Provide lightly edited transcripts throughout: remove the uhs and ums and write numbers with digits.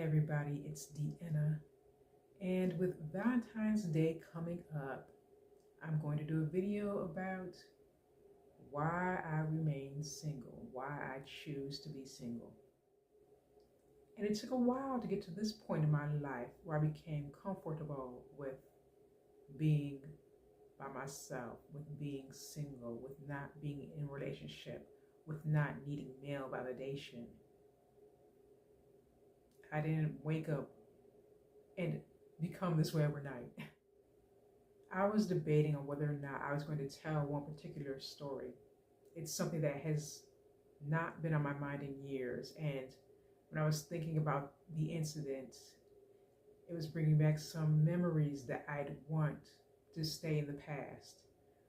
Hey everybody, it's Deanna, and with Valentine's Day coming up, I'm going to do a video about why I remain single, why I choose to be single. And it took a while to get to this point in my life where I became comfortable with being by myself, with being single, with not being in a relationship, with not needing male validation. I didn't wake up and become this way overnight. I was debating on whether or not I was going to tell one particular story. It's something that has not been on my mind in years, and when I was thinking about the incident, it was bringing back some memories that I'd want to stay in the past.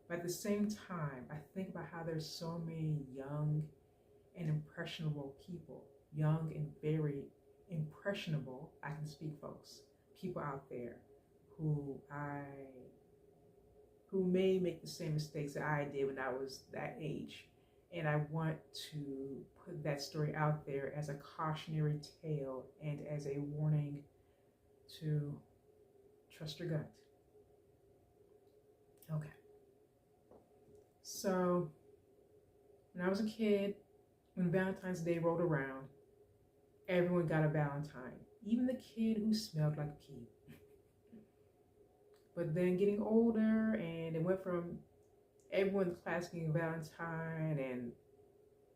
But at the same time, I think about how there's so many young and impressionable people, young and very impressionable, I can speak folks, people out there who may make the same mistakes that I did when I was that age. And I want to put that story out there as a cautionary tale and as a warning to trust your gut. Okay. So when I was a kid, when Valentine's Day rolled around, everyone got a Valentine, even the kid who smelled like pee. But then getting older, and it went from everyone in the class getting a Valentine and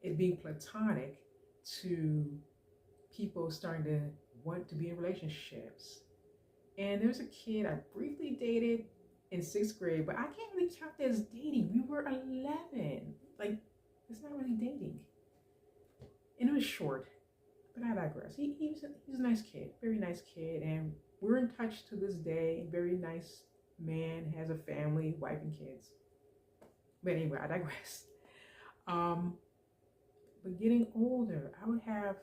it being platonic to people starting to want to be in relationships. And there was a kid I briefly dated in 6th grade, but I can't really count that as dating. We were 11. Like, it's not really dating. And it was short, but I digress. He was a nice kid, very nice kid, and we're in touch to this day. Very nice man, has a family, wife and kids. But anyway, I digress. But getting older, I would have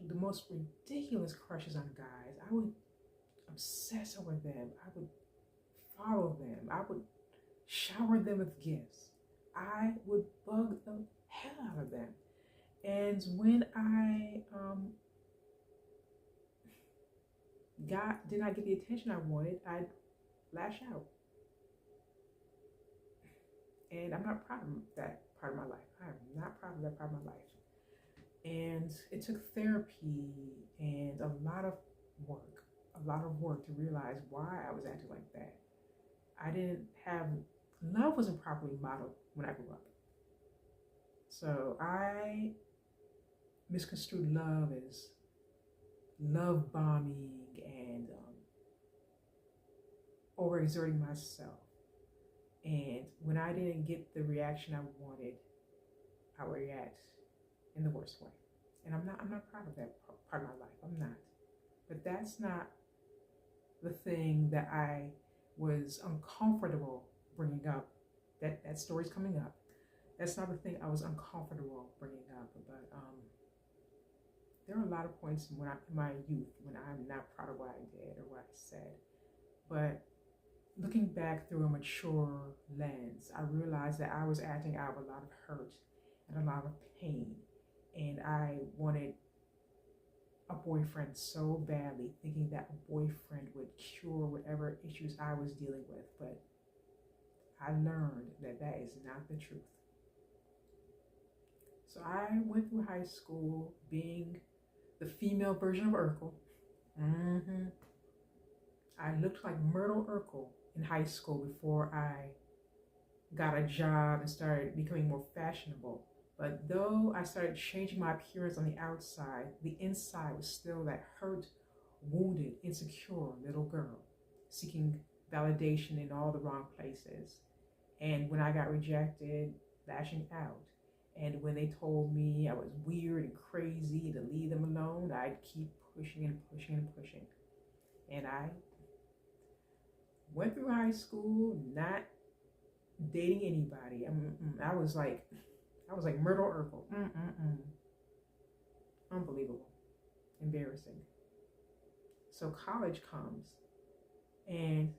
the most ridiculous crushes on guys. I would obsess over them. I would follow them. I would shower them with gifts. I would bug the hell out of them. And when I did not get the attention I wanted, I'd lash out. And I'm not proud of that part of my life. I am not proud of that part of my life. And it took therapy and a lot of work to realize why I was acting like that. Love wasn't properly modeled when I grew up. So I misconstrued love as love bombing and overexerting myself. And when I didn't get the reaction I wanted, I would react in the worst way. And I'm not proud of that part of my life. I'm not. But that's not the thing that I was uncomfortable bringing up. That story's coming up. That's not the thing I was uncomfortable bringing up. But there are a lot of points in my youth when I'm not proud of what I did or what I said. But looking back through a mature lens, I realized that I was acting out of a lot of hurt and a lot of pain. And I wanted a boyfriend so badly, thinking that a boyfriend would cure whatever issues I was dealing with. But I learned that that is not the truth. So I went through high school being the female version of Urkel. I looked like Myrtle Urkel in high school before I got a job and started becoming more fashionable. But though I started changing my appearance on the outside, the inside was still that hurt, wounded, insecure little girl seeking validation in all the wrong places. And when I got rejected, lashing out. And when they told me I was weird and crazy to leave them alone, I'd keep pushing and pushing and pushing. And I went through high school not dating anybody. I was like Myrtle Urkel. Unbelievable. Embarrassing. So college comes and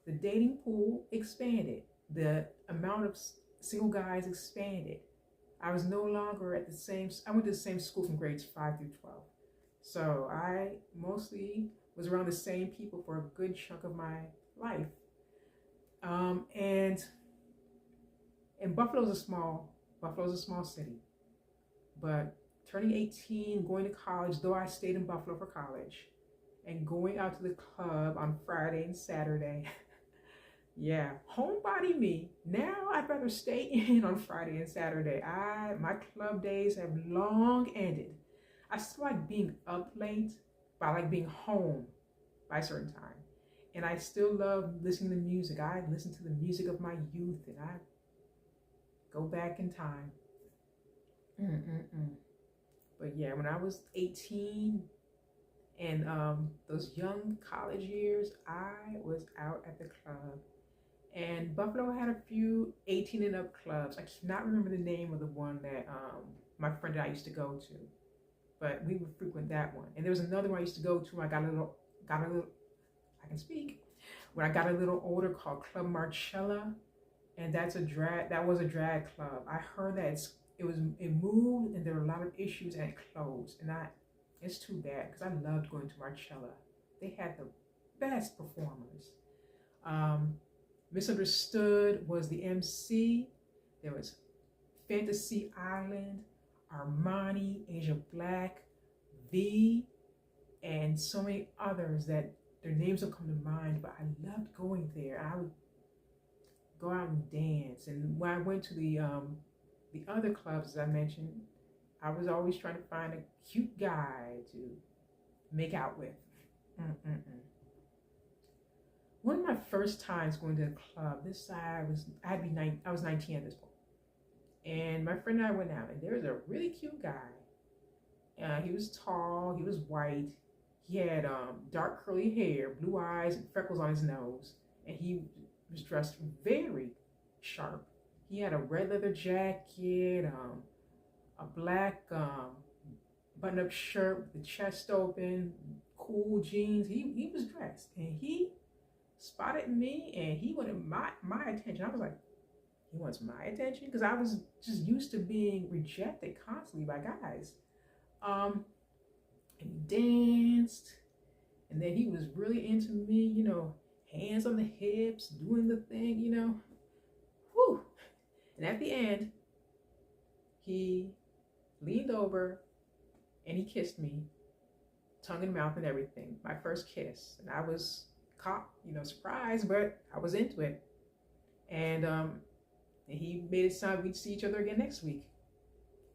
the dating pool expanded. The amount of single guys expanded. I was no longer I went to the same school from grades 5 through 12. So I mostly was around the same people for a good chunk of my life. And Buffalo's a small city, but turning 18, going to college, though I stayed in Buffalo for college, and going out to the club on Friday and Saturday. Yeah, homebody me. Now I'd rather stay in on Friday and Saturday. My club days have long ended. I still like being up late, but I like being home by a certain time. And I still love listening to music. I listen to the music of my youth, and I go back in time. Mm-mm-mm. But yeah, when I was 18 and those young college years, I was out at the club. And Buffalo had a few 18 and up clubs. I cannot remember the name of the one that my friend and I used to go to, but we would frequent that one. And there was another one I used to go to when I got a little, I can speak, when I got a little older, called Club Marcella. And that was a drag club. I heard that it moved and there were a lot of issues and it closed. And it's too bad because I loved going to Marcella. They had the best performers. Misunderstood was the MC. There was Fantasy Island, Armani, Asia Black, V, and so many others that their names don't come to mind, but I loved going there. I would go out and dance. And when I went to the other clubs, as I mentioned, I was always trying to find a cute guy to make out with. Mm-mm-mm. One of my first times going to a club, I was 19 at this point. And my friend and I went out, and there was a really cute guy. He was tall, he was white, he had dark curly hair, blue eyes, and freckles on his nose, and he was dressed very sharp. He had a red leather jacket, a black button-up shirt with the chest open, cool jeans. He was dressed, and he spotted me, and he wanted my attention. I was like, he wants my attention? Because I was just used to being rejected constantly by guys. And he danced, and then he was really into me, hands on the hips, doing the thing, whew. And at the end, he leaned over and he kissed me, tongue and mouth and everything. My first kiss. And I was caught, surprised, but I was into it. And he made it sound we'd see each other again next week.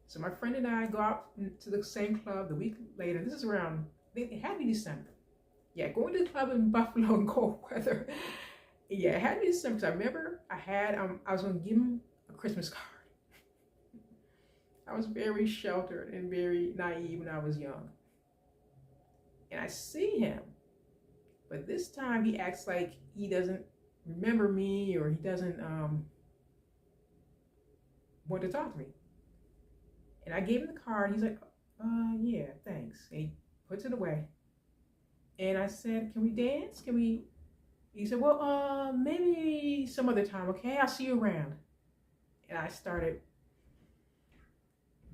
So my friend and I go out to the same club the week later. This is around, it had to be December. Yeah, going to the club in Buffalo in cold weather. Yeah, it had to be December. Because I remember I was going to give him a Christmas card. I was very sheltered and very naive when I was young. And I see him. But this time he acts like he doesn't remember me, or he doesn't want to talk to me. And I gave him the card. He's like, yeah, thanks. And he puts it away. And I said, can we dance? He said, well, maybe some other time, okay? I'll see you around. And I started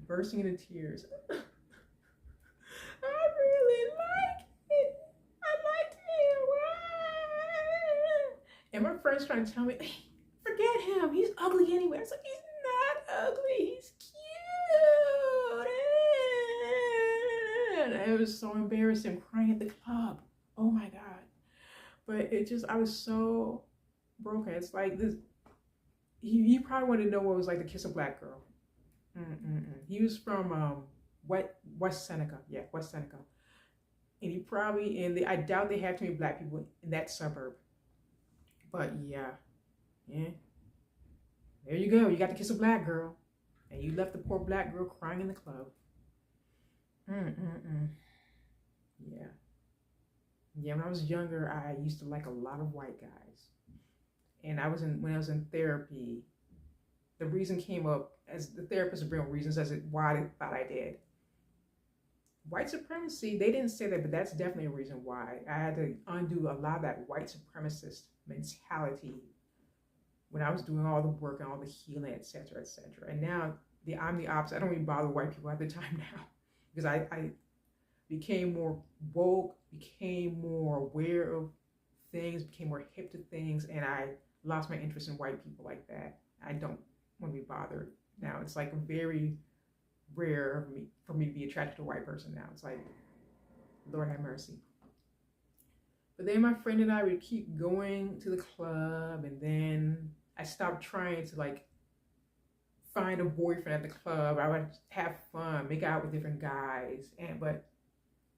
bursting into tears. I really like it. I liked him. And my friend's trying to tell me, forget him. He's ugly anyway. I was like, he's not ugly. He's cute. And it was so embarrassing, crying at the club. Oh my God. But I was so broken. It's like this. He probably wanted to know what it was like to kiss a black girl. He was from West Seneca. Yeah, West Seneca. And I doubt they have too many black people in that suburb. But yeah. There you go. You got to kiss a black girl. And you left the poor black girl crying in the club. Yeah. Yeah, when I was younger, I used to like a lot of white guys. And when I was in therapy, the reason came up as the therapist would bring reasons as to why I thought I did. White supremacy, they didn't say that, but that's definitely a reason why. I had to undo a lot of that white supremacist mentality when I was doing all the work and all the healing, et cetera, et cetera. And now I'm the opposite. I don't even bother white people at the time now because became more woke, became more aware of things, became more hip to things, and I lost my interest in white people like that. I don't want to be bothered now. It's like very rare for me to be attracted to a white person now. It's like, Lord have mercy. But then my friend and I would keep going to the club, and then I stopped trying to like find a boyfriend at the club. I would have fun, make out with different guys, but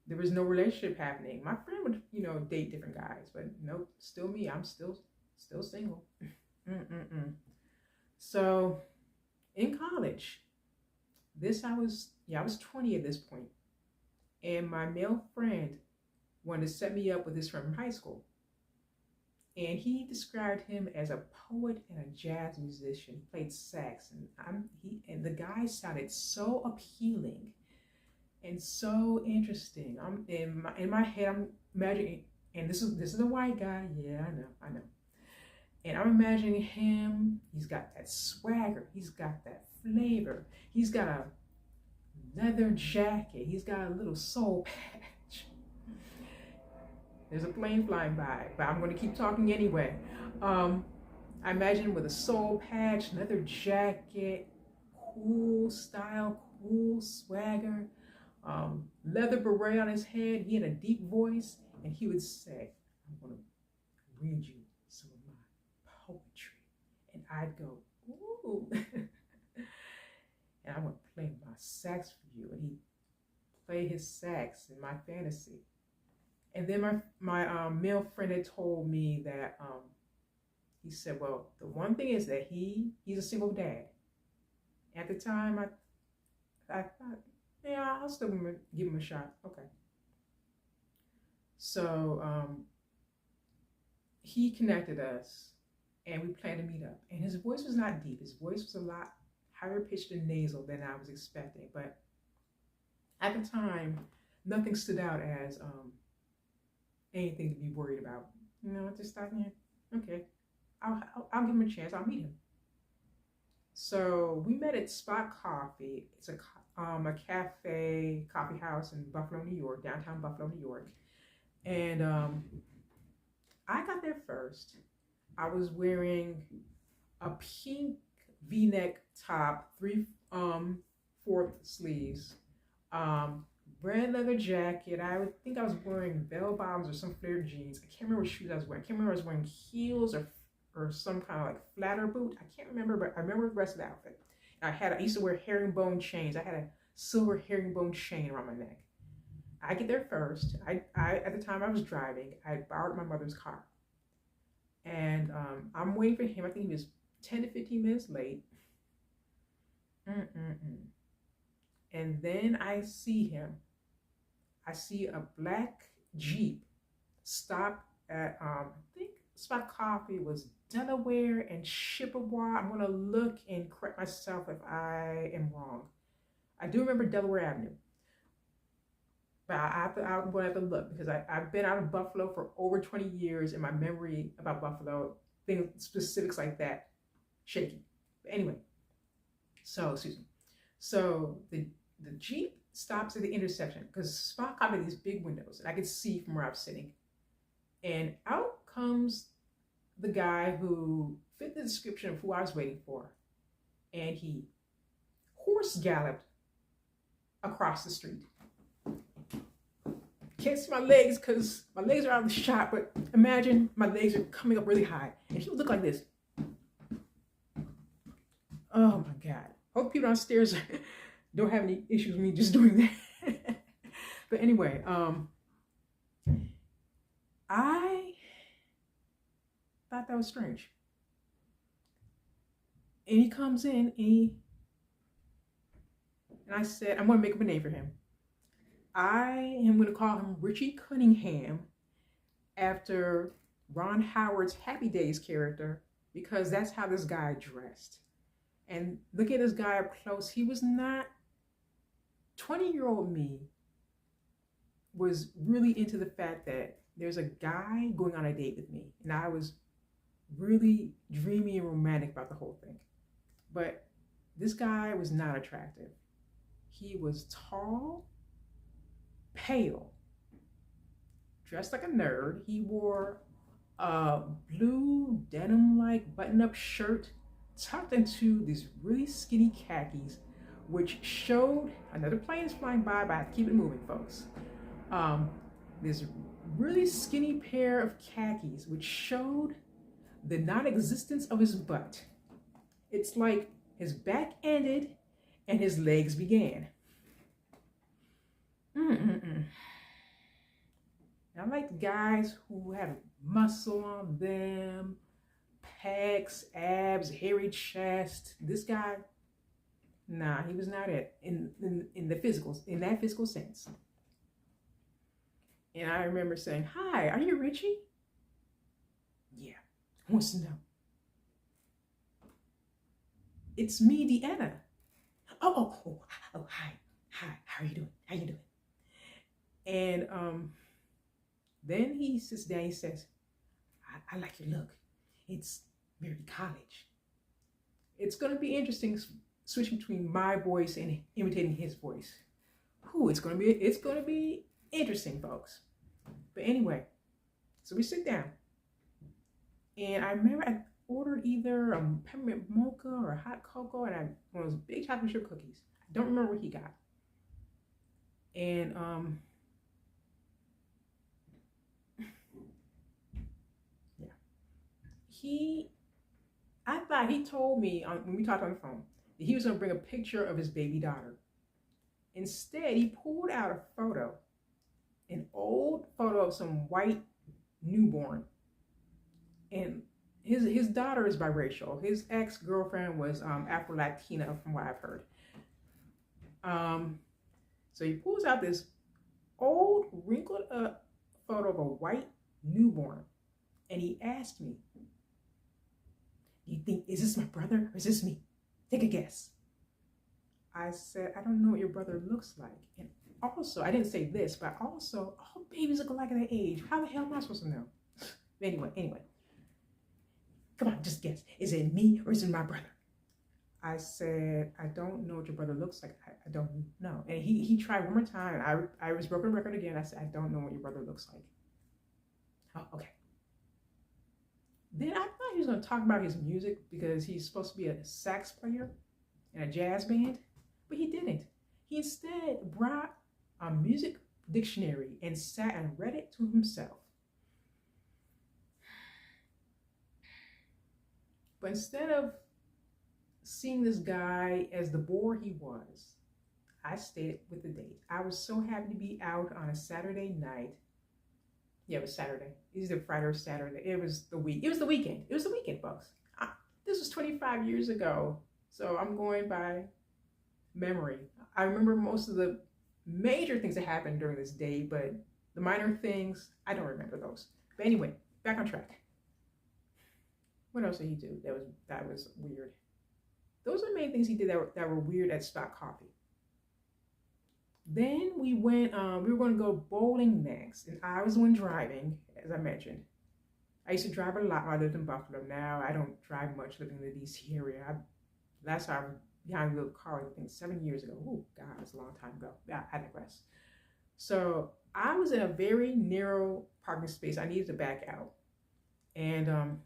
there was no relationship happening. My friend would, date different guys, but nope, still me. I'm still single. So in college, I was 20 at this point, and my male friend wanted to set me up with his friend from high school. And he described him as a poet and a jazz musician. He played sax, and the guy sounded so appealing and so interesting. I'm in my head, I'm imagining, and this is a white guy. Yeah, I know. And I'm imagining him. He's got that swagger. He's got that flavor. He's got a leather jacket. He's got a little soul patch. There's a plane flying by, but I'm going to keep talking anyway. I imagine him with a soul patch, leather jacket, cool style, cool swagger, leather beret on his head. He had a deep voice, and he would say, "I'm going to read you some of my poetry." And I'd go, "Ooh." And I'm going to play my sax for you. And he'd play his sax in my fantasy. And then my male friend had told me that he said, well, the one thing is that he's a single dad. At the time, I thought, yeah, I'll still give him a shot. Okay. So he connected us, and we planned to meet up. And his voice was not deep. His voice was a lot higher pitched and nasal than I was expecting. But at the time, nothing stood out as anything to be worried about. I just thought, yeah, okay, I'll give him a chance. I'll meet him. So we met at Spot Coffee. It's a cafe, coffee house in Buffalo, New York, downtown Buffalo, New York. And I got there first. I was wearing a pink V-neck top, 3/4 sleeves, red leather jacket. I would think I was wearing bell bottoms or some flared jeans. I can't remember what shoes I was wearing. I can't remember if I was wearing heels or some kind of like flatter boot. I can't remember, but I remember the rest of the outfit. I used to wear herringbone chains. I had a silver herringbone chain around my neck. I get there first. I at the time I was driving. I borrowed my mother's car, and I'm waiting for him. I think he was 10 to 15 minutes late. And then I see him. I see a black Jeep stop at, I think Spot Coffee was Delaware and Chippewa. I'm going to look and correct myself if I am wrong. I do remember Delaware Avenue. But I'm going to have to look because I've been out of Buffalo for over 20 years, and my memory about Buffalo, things, specifics like that, shaky. But anyway, so the Jeep stops at the intersection because Spot Coffee had these big windows, and I could see from where I was sitting. And out comes the guy who fit the description of who I was waiting for, and he horse galloped across the street. Can't see my legs because my legs are out of the shot, but imagine my legs are coming up really high, and he would look like this. Oh my God. Hope people downstairs don't have any issues with me just doing that. But anyway, I thought that was strange. And he comes in and I said, I'm going to make up a name for him. I am going to call him Richie Cunningham after Ron Howard's Happy Days character, because that's how this guy dressed. And look at this guy up close. He was not, 20-year-old me was really into the fact that there's a guy going on a date with me. And I was really dreamy and romantic about the whole thing. But this guy was not attractive. He was tall, pale, dressed like a nerd. He wore a blue denim-like button-up shirt tucked into these really skinny khakis, which showed, another plane is flying by, but I have to keep it moving, folks. This really skinny pair of khakis, which showed the non-existence of his butt. It's like his back ended and his legs began. I like guys who have muscle on them, pecs, abs, hairy chest. This guy, nah, he was not it in that physical sense. And I remember saying, "Hi, are you Richie?" "Yeah, who wants to know?" "It's me, Deanna." Oh, hi, how are you doing? How you doing? And then he sits down, he says, I like your look. It's very college. It's going to be interesting switching between my voice and imitating his voice. Ooh, it's going to be interesting, folks. But anyway, so we sit down. And I remember I ordered either a peppermint mocha or a hot cocoa and one of those big chocolate chip cookies. I don't remember what he got. And I thought he told me when we talked on the phone that he was going to bring a picture of his baby daughter. Instead, he pulled out a photo, an old photo of some white newborn. And his daughter is biracial. His ex-girlfriend was Afro-Latina, from what I've heard. So he pulls out this old, wrinkled up photo of a white newborn. And he asked me, "You think, is this my brother or is this me? Take a guess." I said, "I don't know what your brother looks like." And also, I didn't say this, but also, all babies look alike at that age. How the hell am I supposed to know? Anyway. Come on, just guess. Is it me or is it my brother? I said, "I don't know what your brother looks like. I don't know." And he tried one more time. And I was broken record again. I said, "I don't know what your brother looks like." "Oh, okay." Then I thought he was going to talk about his music because he's supposed to be a sax player in a jazz band, but he didn't. He instead brought a music dictionary and sat and read it to himself. But instead of seeing this guy as the bore he was, I stayed with the date. I was so happy to be out on a Saturday night. Yeah, it was Saturday. Either Friday or Saturday. It was the weekend. It was the weekend, folks. This was 25 years ago, so I'm going by memory. I remember most of the major things that happened during this day, but the minor things, I don't remember those. But anyway, back on track. What else did he do that was weird? Those are the main things he did that were weird at Stock Coffee. Then we were going to go bowling next, and I was the one driving, as I mentioned. I used to drive a lot when I lived in Buffalo. Now I don't drive much living in the DC area. Last time I was behind the wheel of a car, I think 7 years ago. Oh God, that's a long time ago. I digress. So I was in a very narrow parking space. I needed to back out, and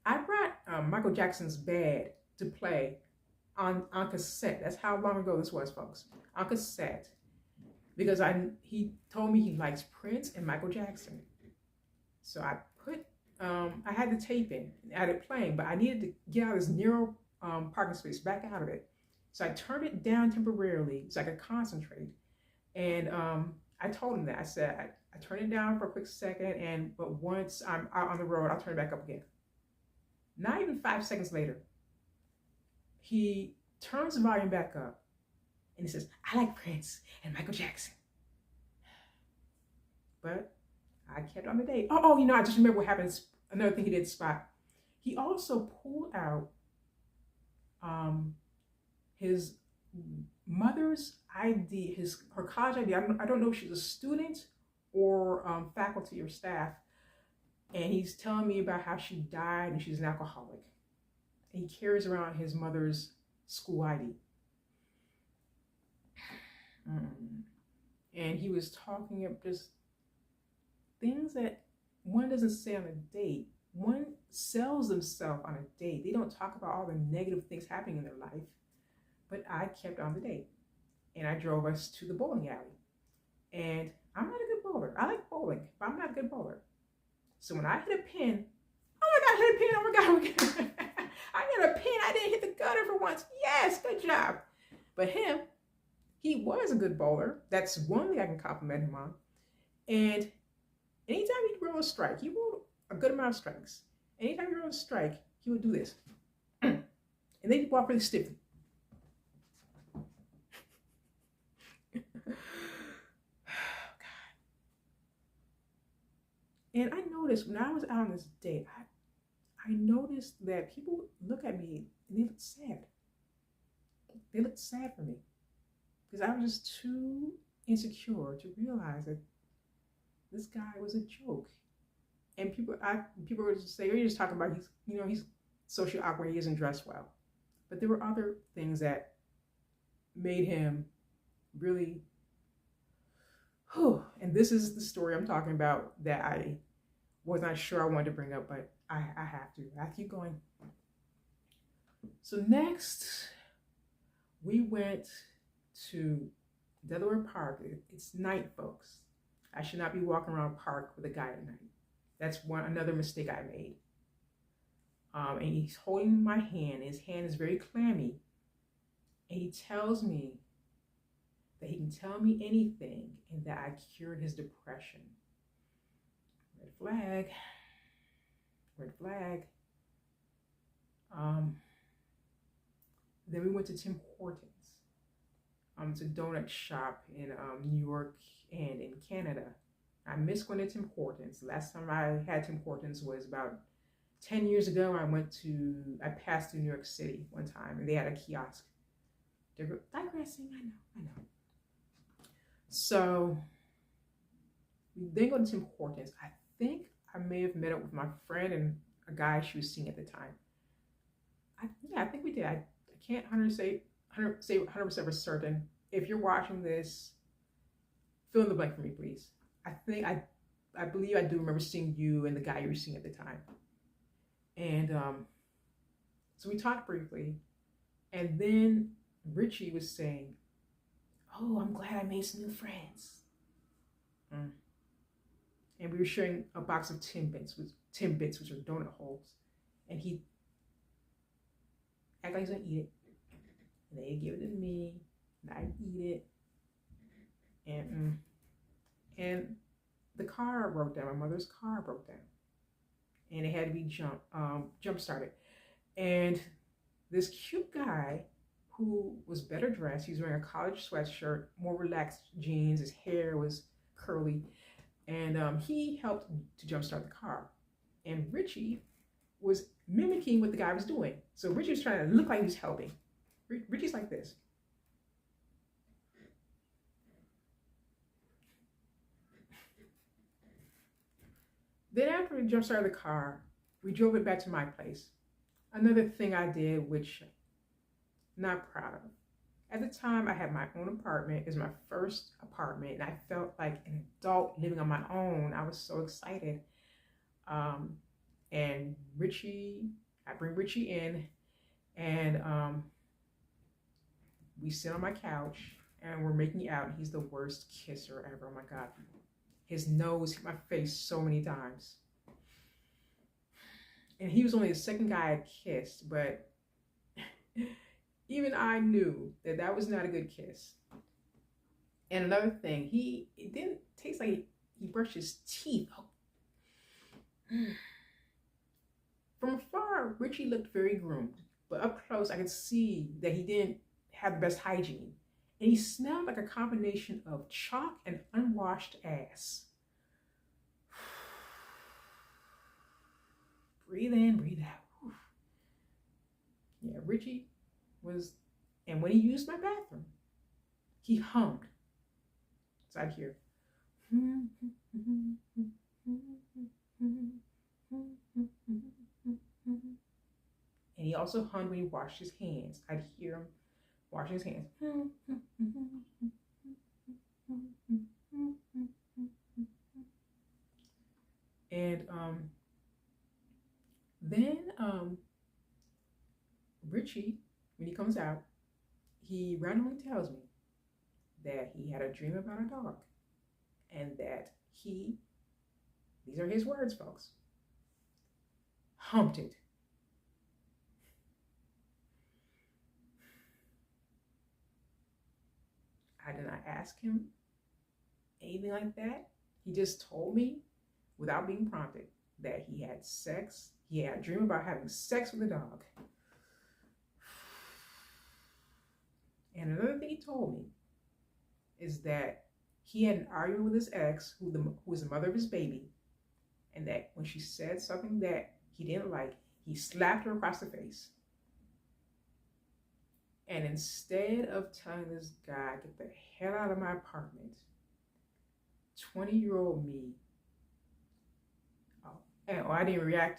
I brought Michael Jackson's Bad to play on cassette. That's how long ago this was, folks. On cassette. Because he told me he likes Prince and Michael Jackson. So I had the tape in and had it playing, but I needed to get out of this narrow parking space, back out of it. So I turned it down temporarily so I could concentrate. And I told him that. I said, I turned it down for a quick second, but once I'm out on the road, I'll turn it back up again. Not even 5 seconds later, he turns the volume back up and he says, "I like Prince and Michael Jackson." But I kept on the date. I just remember what happened. Another thing he did spot. He also pulled out his mother's ID, her college ID. I don't know if she's a student or faculty or staff. And he's telling me about how she died and she's an alcoholic. And he carries around his mother's school ID. And he was talking of just things that one doesn't say on a date. One sells themselves on a date. They don't talk about all the negative things happening in their life. But I kept on the date. And I drove us to the bowling alley. And I'm not a good bowler. I like bowling, but I'm not a good bowler. So when I hit a pin, oh my God, I hit a pin, oh my God, oh my God. I hit a pin, I didn't hit the gutter for once. Yes, good job. But him, he was a good bowler. That's one thing I can compliment him on. And anytime he rolled a strike, he rolled a good amount of strikes. Anytime he rolled a strike, he would do this. And then he'd walk really stiffly. And I noticed when I was out on this date, I noticed that people look at me and they look sad. They looked sad for me because I was just too insecure to realize that this guy was a joke. And people were just saying, you're just talking about he's socially awkward, he doesn't dress well. But there were other things that made him really, and this is the story I'm talking about that I was not sure I wanted to bring up, but I have to. I keep going. So next, we went to Delaware Park. It's night, folks. I should not be walking around a park with a guy at night. That's another mistake I made. And he's holding my hand. His hand is very clammy. And he tells me that he can tell me anything and that I cured his depression. Red flag. Red flag. Then we went to Tim Hortons. It's a donut shop in New York and in Canada. I miss going to Tim Hortons. Last time I had Tim Hortons was about 10 years ago. I passed through New York City one time and they had a kiosk. They're digressing, I know. So we then go to Tim Hortons. I think I may have met up with my friend and a guy she was seeing at the time. I think we did. I can't 100% for certain. If you're watching this, fill in the blank for me, please. I believe I do remember seeing you and the guy you were seeing at the time. And so we talked briefly. And then Richie was saying, oh, I'm glad I made some new friends. And we were sharing a box of Timbits, which are donut holes. And he acted like he's gonna eat it. And they give it to me, and I eat it. And the car broke down. My mother's car broke down. And it had to be jump started. And this cute guy who was better dressed, he was wearing a college sweatshirt, more relaxed jeans, his hair was curly, and he helped to jumpstart the car. And Richie was mimicking what the guy was doing. So Richie was trying to look like he was helping. Richie's like this. Then after we jump started the car, we drove it back to my place. Another thing I did, which I'm not proud of. At the time, I had my own apartment. It was my first apartment, and I felt like an adult living on my own. I was so excited. And Richie, I bring Richie in, and we sit on my couch, and we're making out. He's the worst kisser ever. Oh my God. His nose hit my face so many times. And he was only the second guy I kissed, but even I knew that that was not a good kiss. And another thing, it didn't taste like he brushed his teeth. From afar, Richie looked very groomed, but up close, I could see that he didn't have the best hygiene. And he smelled like a combination of chalk and unwashed ass. Breathe in, breathe out. Yeah, Richie was, and when he used my bathroom, he hummed. So I'd hear. And he also hummed when he washed his hands. I'd hear him washing his hands. Richie, when he comes out, he randomly tells me that he had a dream about a dog and that he, these are his words, folks, humped it. I did not ask him anything like that. He just told me, without being prompted, that he had sex. He had a dream about having sex with a dog. And another thing he told me is that he had an argument with his ex, who was the mother of his baby, and that when she said something that he didn't like, he slapped her across the face. And instead of telling this guy, get the hell out of my apartment, 20-year-old me, I didn't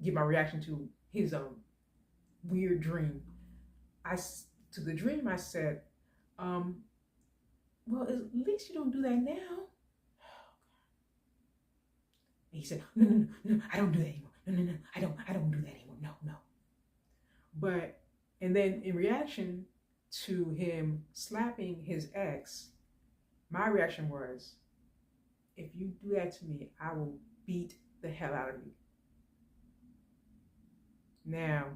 give my reaction to his weird dream. To the dream, I said, well, at least you don't do that now. And he said, no, I don't do that anymore. No, I don't do that anymore. No. But, and then in reaction to him slapping his ex, my reaction was, if you do that to me, I will beat the hell out of you. Now,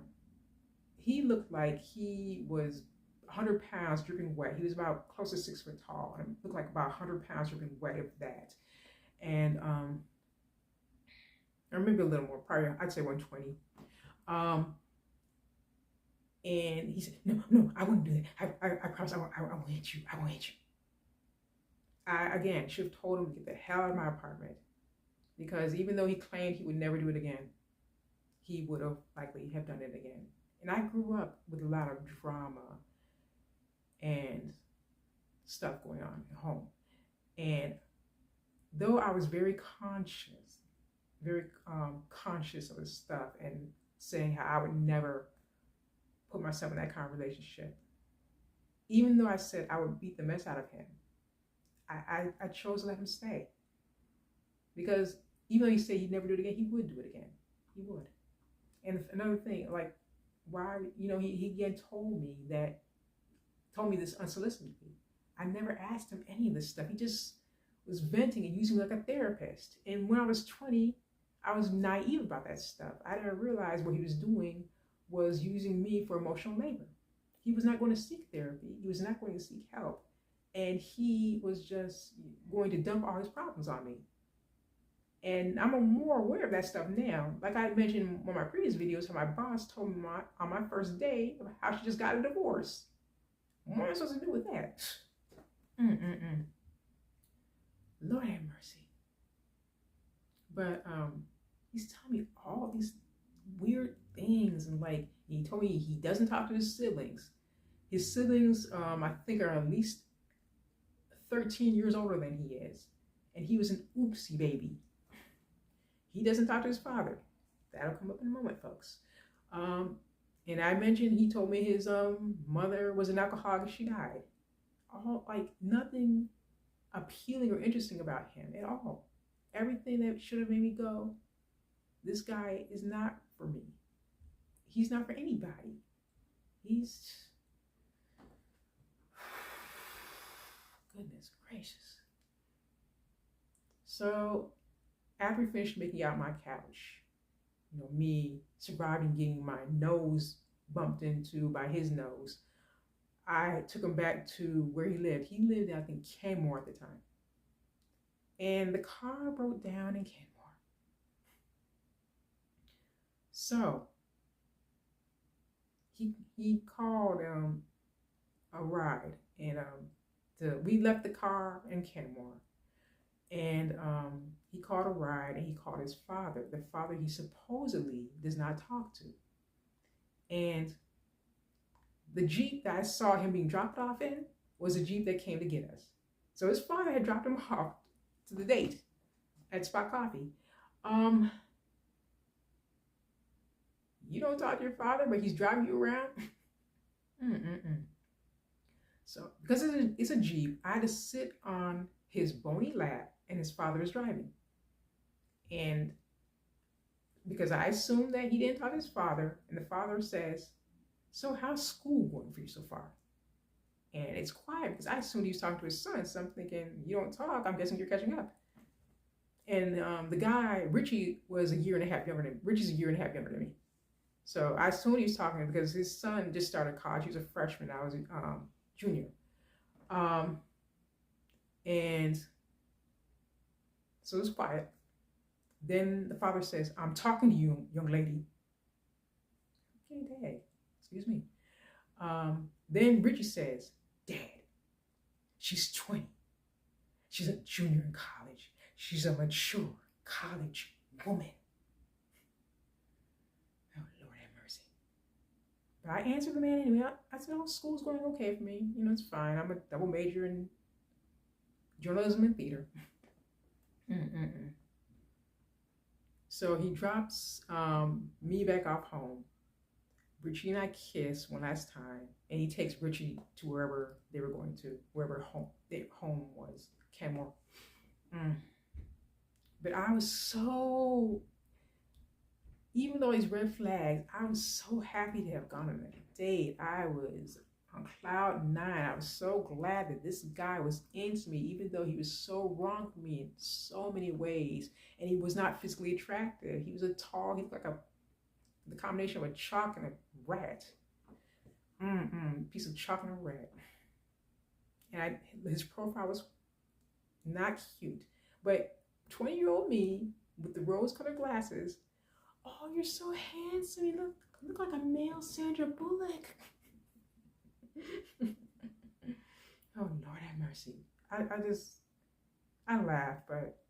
he looked like he was 100 pounds dripping wet. He was about close to 6 foot tall, and looked like about 100 pounds dripping wet of that. And or maybe a little more, probably I'd say 120. And he said, no, I wouldn't do that. I promise I won't hit you. I won't hit you. I, again, should have told him to get the hell out of my apartment, because even though he claimed he would never do it again, he would have likely have done it again. And I grew up with a lot of drama and stuff going on at home. And though I was very conscious of this stuff and saying how I would never put myself in that kind of relationship, even though I said I would beat the mess out of him, I chose to let him stay. Because even though he said he'd never do it again, he would do it again. He would. And another thing, like, why, he again told me this unsolicitedly. I never asked him any of this stuff. He just was venting and using me like a therapist. And when I was 20, I was naive about that stuff. I didn't realize what he was doing was using me for emotional labor. He was not going to seek therapy. He was not going to seek help. And he was just going to dump all his problems on me. And I'm more aware of that stuff now. Like I mentioned in one of my previous videos, how my boss told me on my first day of how she just got a divorce. What am I supposed to do with that? Lord have mercy. But he's telling me all these weird things, and like he told me he doesn't talk to his siblings. His siblings, I think, are at least 13 years older than he is, and he was an oopsie baby. He doesn't talk to his father. That'll come up in a moment, folks. And I mentioned he told me his mother was an alcoholic and she died. All, like, nothing appealing or interesting about him at all. Everything that should have made me go, this guy is not for me. He's not for anybody. He's, goodness gracious. So after we finished making out my couch, me surviving getting my nose bumped into by his nose, I took him back to where he lived. He lived, I think, Kenmore at the time. And the car broke down in Kenmore. So he called a ride, and we left the car in Kenmore, and he called a ride, and he called his father, the father he supposedly does not talk to. And the Jeep that I saw him being dropped off in was a Jeep that came to get us. So his father had dropped him off to the date at Spot Coffee. You don't talk to your father, but he's driving you around? So, because it's a Jeep, I had to sit on his bony lap, and his father is driving. And because I assumed that he didn't talk to his father, and the father says, so how's school going for you so far? And it's quiet because I assumed he was talking to his son. So I'm thinking, you don't talk. I'm guessing you're catching up. And the guy, Richie, was a year and a half younger than Richie's a year and a half younger than me. So I assumed he was talking because his son just started college. He was a freshman. I was a junior. And so it was quiet. Then the father says, I'm talking to you, young lady. Okay, Dad, excuse me. Then Richie says, Dad, she's 20. She's a junior in college. She's a mature college woman. Oh, Lord have mercy. But I answered the man anyway. I said, oh, school's going okay for me. You know, it's fine. I'm a double major in journalism and theater. So he drops me back off home. Richie and I kiss one last time, and he takes Richie to wherever they were going to, wherever their home was, Kenmore. But I was so, even though these red flags, I was so happy to have gone on that date. I was on cloud 9. I was so glad that this guy was into me, even though he was so wrong for me in so many ways, and he was not physically attractive. He was he was like the combination of a chalk and a rat. Piece of chalk and a rat. And his profile was not cute, but 20-year-old me with the rose-colored glasses. Oh, you're so handsome. You look like a male Sandra Bullock. Oh, Lord have mercy. I laugh, but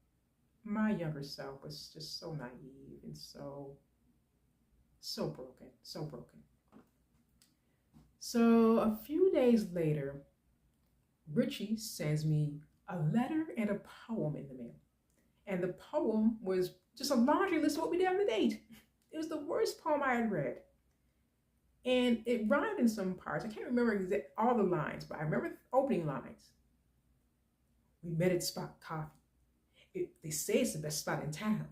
my younger self was just so naive and so broken, so broken. So a few days later, Richie sends me a letter and a poem in the mail. And the poem was just a laundry list of what we did on the date. It was the worst poem I had read. And it rhymed in some parts. I can't remember all the lines, but I remember the opening lines. We met at Spot Coffee. They say it's the best spot in town.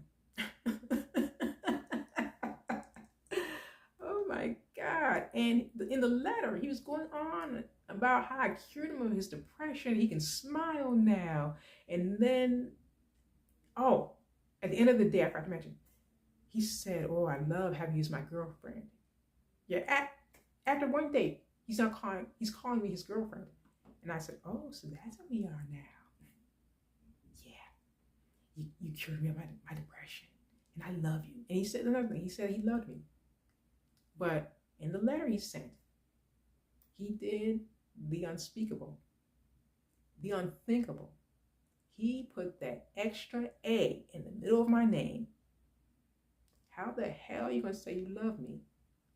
Oh my God. And in the letter, he was going on about how I cured him of his depression. He can smile now. And then, at the end of the day, I forgot to mention, he said, oh, I love having you as my girlfriend. Yeah, after one date, he's calling me his girlfriend. And I said, oh, so that's how we are now. Yeah, you cured me of my depression, and I love you. And he said another thing. He said he loved me. But in the letter he sent, he did the unspeakable, the unthinkable. He put that extra A in the middle of my name. How the hell are you going to say you love me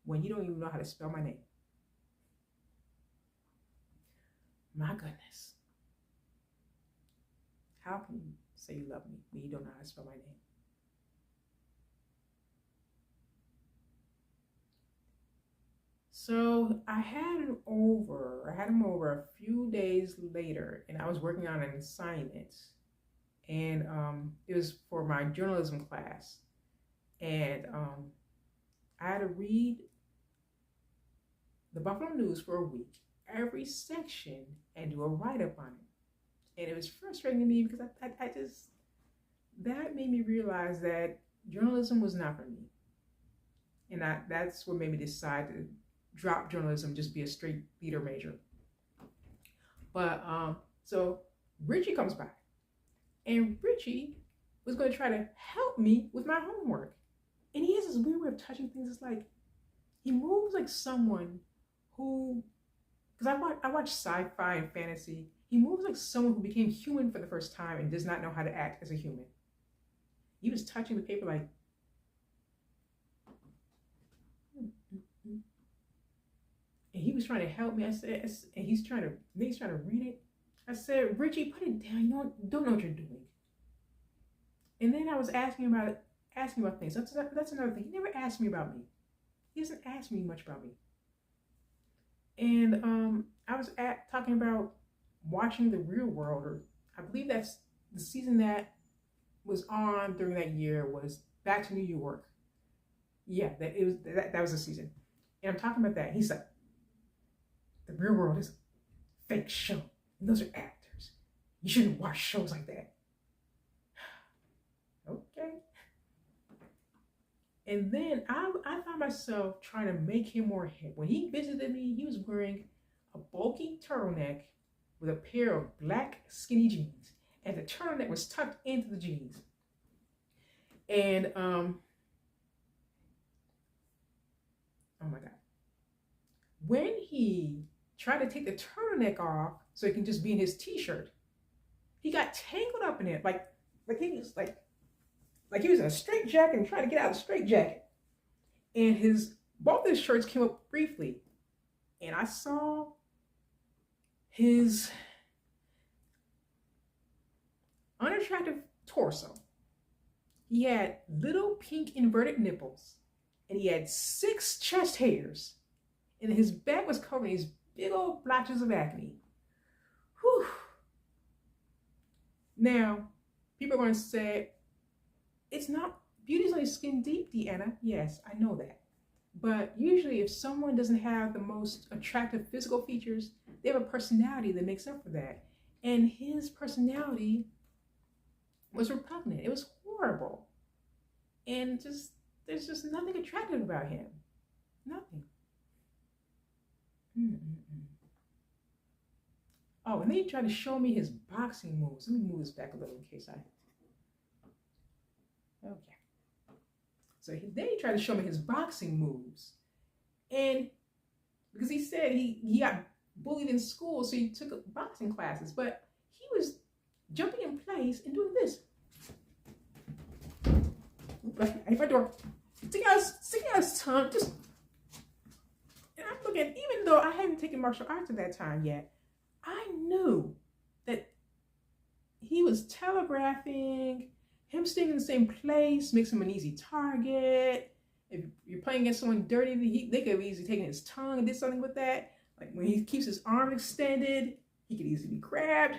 when you don't even know how to spell my name? My goodness. How can you say you love me when you don't know how to spell my name? So I had him over a few days later, and I was working on an assignment, and it was for my journalism class, and I had to read the Buffalo News for a week, every section, and do a write-up on it. And it was frustrating to me because that made me realize that journalism was not for me. And that's what made me decide to drop journalism, just be a straight theater major. But so Richie comes by, and Richie was going to try to help me with my homework. And he has this weird way of touching things. It's like he moves like someone who, because I watch sci-fi and fantasy, he moves like someone who became human for the first time and does not know how to act as a human. He was touching the paper like, and he was trying to help me. I said, and he's trying to read it. I said, Richie, put it down. You don't know what you're doing. And then I was asking about things. That's another thing. He never asked me about me. He doesn't ask me much about me. And I was talking about watching The Real World, or I believe that's the season that was on during that year was Back to New York. Yeah, that was the season. And I'm talking about that. He's like, the real world is a fake show. And those are actors. You shouldn't watch shows like that. Okay. And then I found myself trying to make him more hip. When he visited me, he was wearing a bulky turtleneck with a pair of black skinny jeans. And the turtleneck was tucked into the jeans. And, oh my God. When he tried to take the turtleneck off so it can just be in his t-shirt, he got tangled up in it. Like he was like he was in a straight jacket and trying to get out of the straight jacket. And both his shirts came up briefly. And I saw his unattractive torso. He had little pink inverted nipples. And he had 6 chest hairs. And his back was covered in these big old blotches of acne. Whew. Now, people are going to say, beauty's only skin deep, Deanna. Yes, I know that. But usually if someone doesn't have the most attractive physical features, they have a personality that makes up for that. And his personality was repugnant. It was horrible. And there's just nothing attractive about him. Nothing. Oh, and then he tried to show me his boxing moves. Let me move this back a little in case okay. So then he tried to show me his boxing moves. And because he said he got bullied in school, so he took boxing classes. But he was jumping in place and doing this. Right front door. Sticking out his tongue. Just. And I'm looking, even though I hadn't taken martial arts at that time yet, I knew that he was telegraphing. Him staying in the same place makes him an easy target. If you're playing against someone dirty, they could have easily taken his tongue and did something with that. Like when he keeps his arm extended, he could easily be grabbed.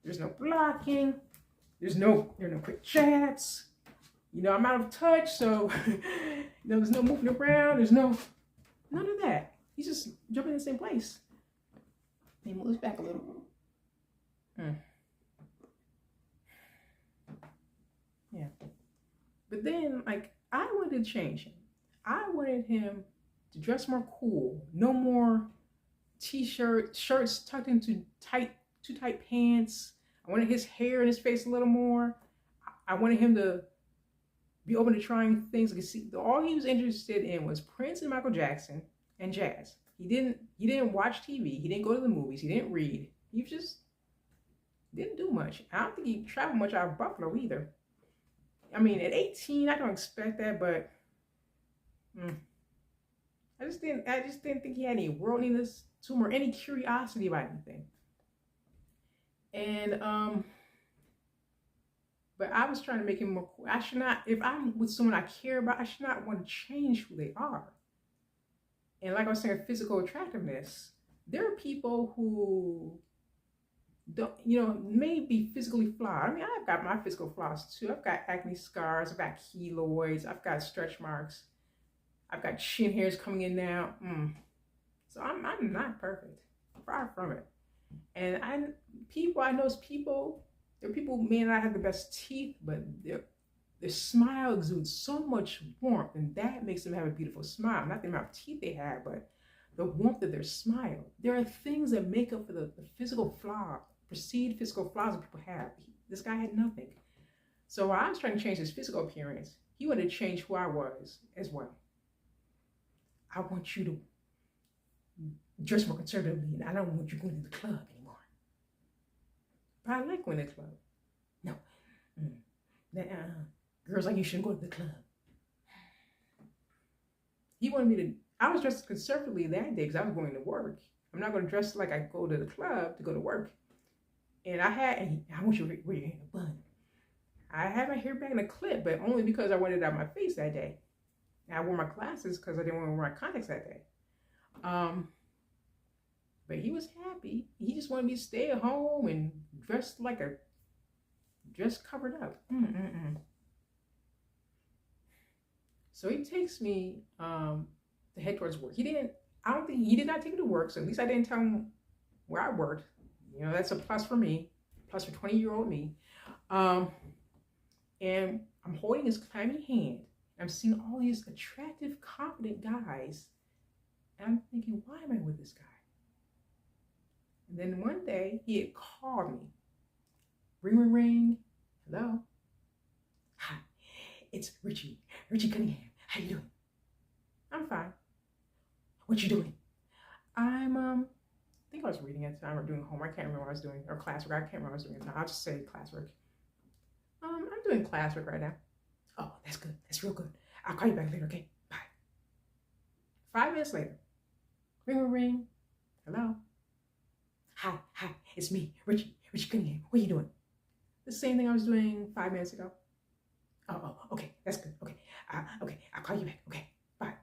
There's no blocking. There are no quick jabs. I'm out of touch, so there's no moving around. There's none of that. He's just jumping in the same place. He moves back a little. Yeah. But then, I wanted to change him. I wanted him to dress more cool. No more shirts tucked into too tight pants. I wanted his hair and his face a little more. I wanted him to be open to trying things. All he was interested in was Prince and Michael Jackson and jazz. He didn't watch TV. He didn't go to the movies. He didn't read. He just didn't do much. I don't think he traveled much out of Buffalo either. I mean, at 18, I don't expect that, but I just didn't think he had any worldliness to him or any curiosity about anything. And but I was trying to make him more cool. I should not, if I'm with someone I care about, I should not want to change who they are. And like I was saying, physical attractiveness, there are people who don't, may be physically flawed. I mean, I've got my physical flaws too. I've got acne scars, I've got keloids, I've got stretch marks, I've got chin hairs coming in now. So I'm not perfect, far from it. And I know people, there are people who may not have the best teeth, but their smile exudes so much warmth, and that makes them have a beautiful smile. Not the amount of teeth they have, but the warmth of their smile. There are things that make up for the physical flaw, perceived physical flaws that people have. This guy had nothing. So I was trying to change his physical appearance. He wanted to change who I was as well. I want you to dress more conservatively, and I don't want you going to the club anymore. But I like going to the club. No. Girls like you shouldn't go to the club. He wanted me to, I was dressed conservatively that day because I was going to work. I'm not going to dress like I go to the club to go to work. And I want you to wear your hair in a bun. I had my hair back in a clip, but only because I wanted it out of my face that day. And I wore my glasses because I didn't want to wear my contacts that day. But he was happy. He just wanted me to stay at home and dress covered up. So he takes me to head towards work. I don't think he did not take me to work. So at least I didn't tell him where I worked. You know, that's a plus for me, plus for 20-year-old me. And I'm holding his clammy hand. I'm seeing all these attractive, confident guys. And I'm thinking, why am I with this guy? And then one day he had called me. Ring, ring, ring. Hello. Hi, it's Richie Cunningham. How you doing? I'm fine. What you doing? I think I was reading at the time or doing homework. I can't remember what I was doing, or classwork. I can't remember what I was doing at the time. I'll just say classwork. I'm doing classwork right now. Oh, that's good. That's real good. I'll call you back later, okay? Bye. 5 minutes later. Ring, ring, ring. Hello. Hi, it's me, Richie Cunningham. What are you doing? The same thing I was doing 5 minutes ago. Oh, okay, that's good. Okay, okay, I'll call you back. Okay, bye.